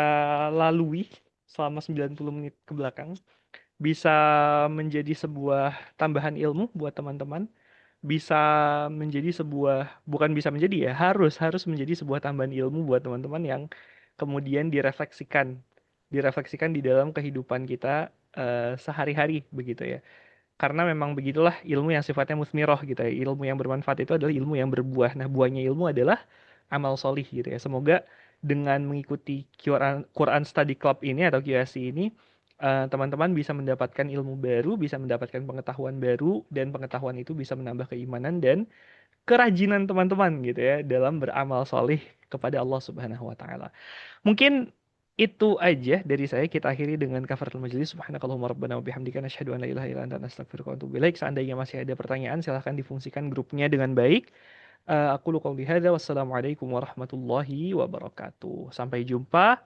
lalui selama 90 menit ke belakang bisa menjadi sebuah tambahan ilmu buat teman-teman, bisa menjadi sebuah, bukan bisa menjadi ya, harus menjadi sebuah tambahan ilmu buat teman-teman yang kemudian direfleksikan di dalam kehidupan kita sehari-hari begitu ya. Karena memang begitulah ilmu yang sifatnya musmiroh gitu ya. Ilmu yang bermanfaat itu adalah ilmu yang berbuah. Nah, buahnya ilmu adalah amal solih gitu ya. Semoga dengan mengikuti Quran Study Club ini atau QSC ini, teman-teman bisa mendapatkan ilmu baru, bisa mendapatkan pengetahuan baru, dan pengetahuan itu bisa menambah keimanan dan kerajinan teman-teman gitu ya dalam beramal solih kepada Allah Subhanahu wa taala. Mungkin itu aja dari saya. Kita akhiri dengan kafaratul majelis. Subhanakallahumma rabbana wa bihamdika nasyhadu an la ilaha illa anta nastaghfiruka wa atubu ilaik. Seandainya masih ada pertanyaan silahkan difungsikan grupnya dengan baik. Aku qouli hadza wassalamualaikum warahmatullahi wabarakatuh. Sampai jumpa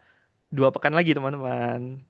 2 pekan lagi teman-teman.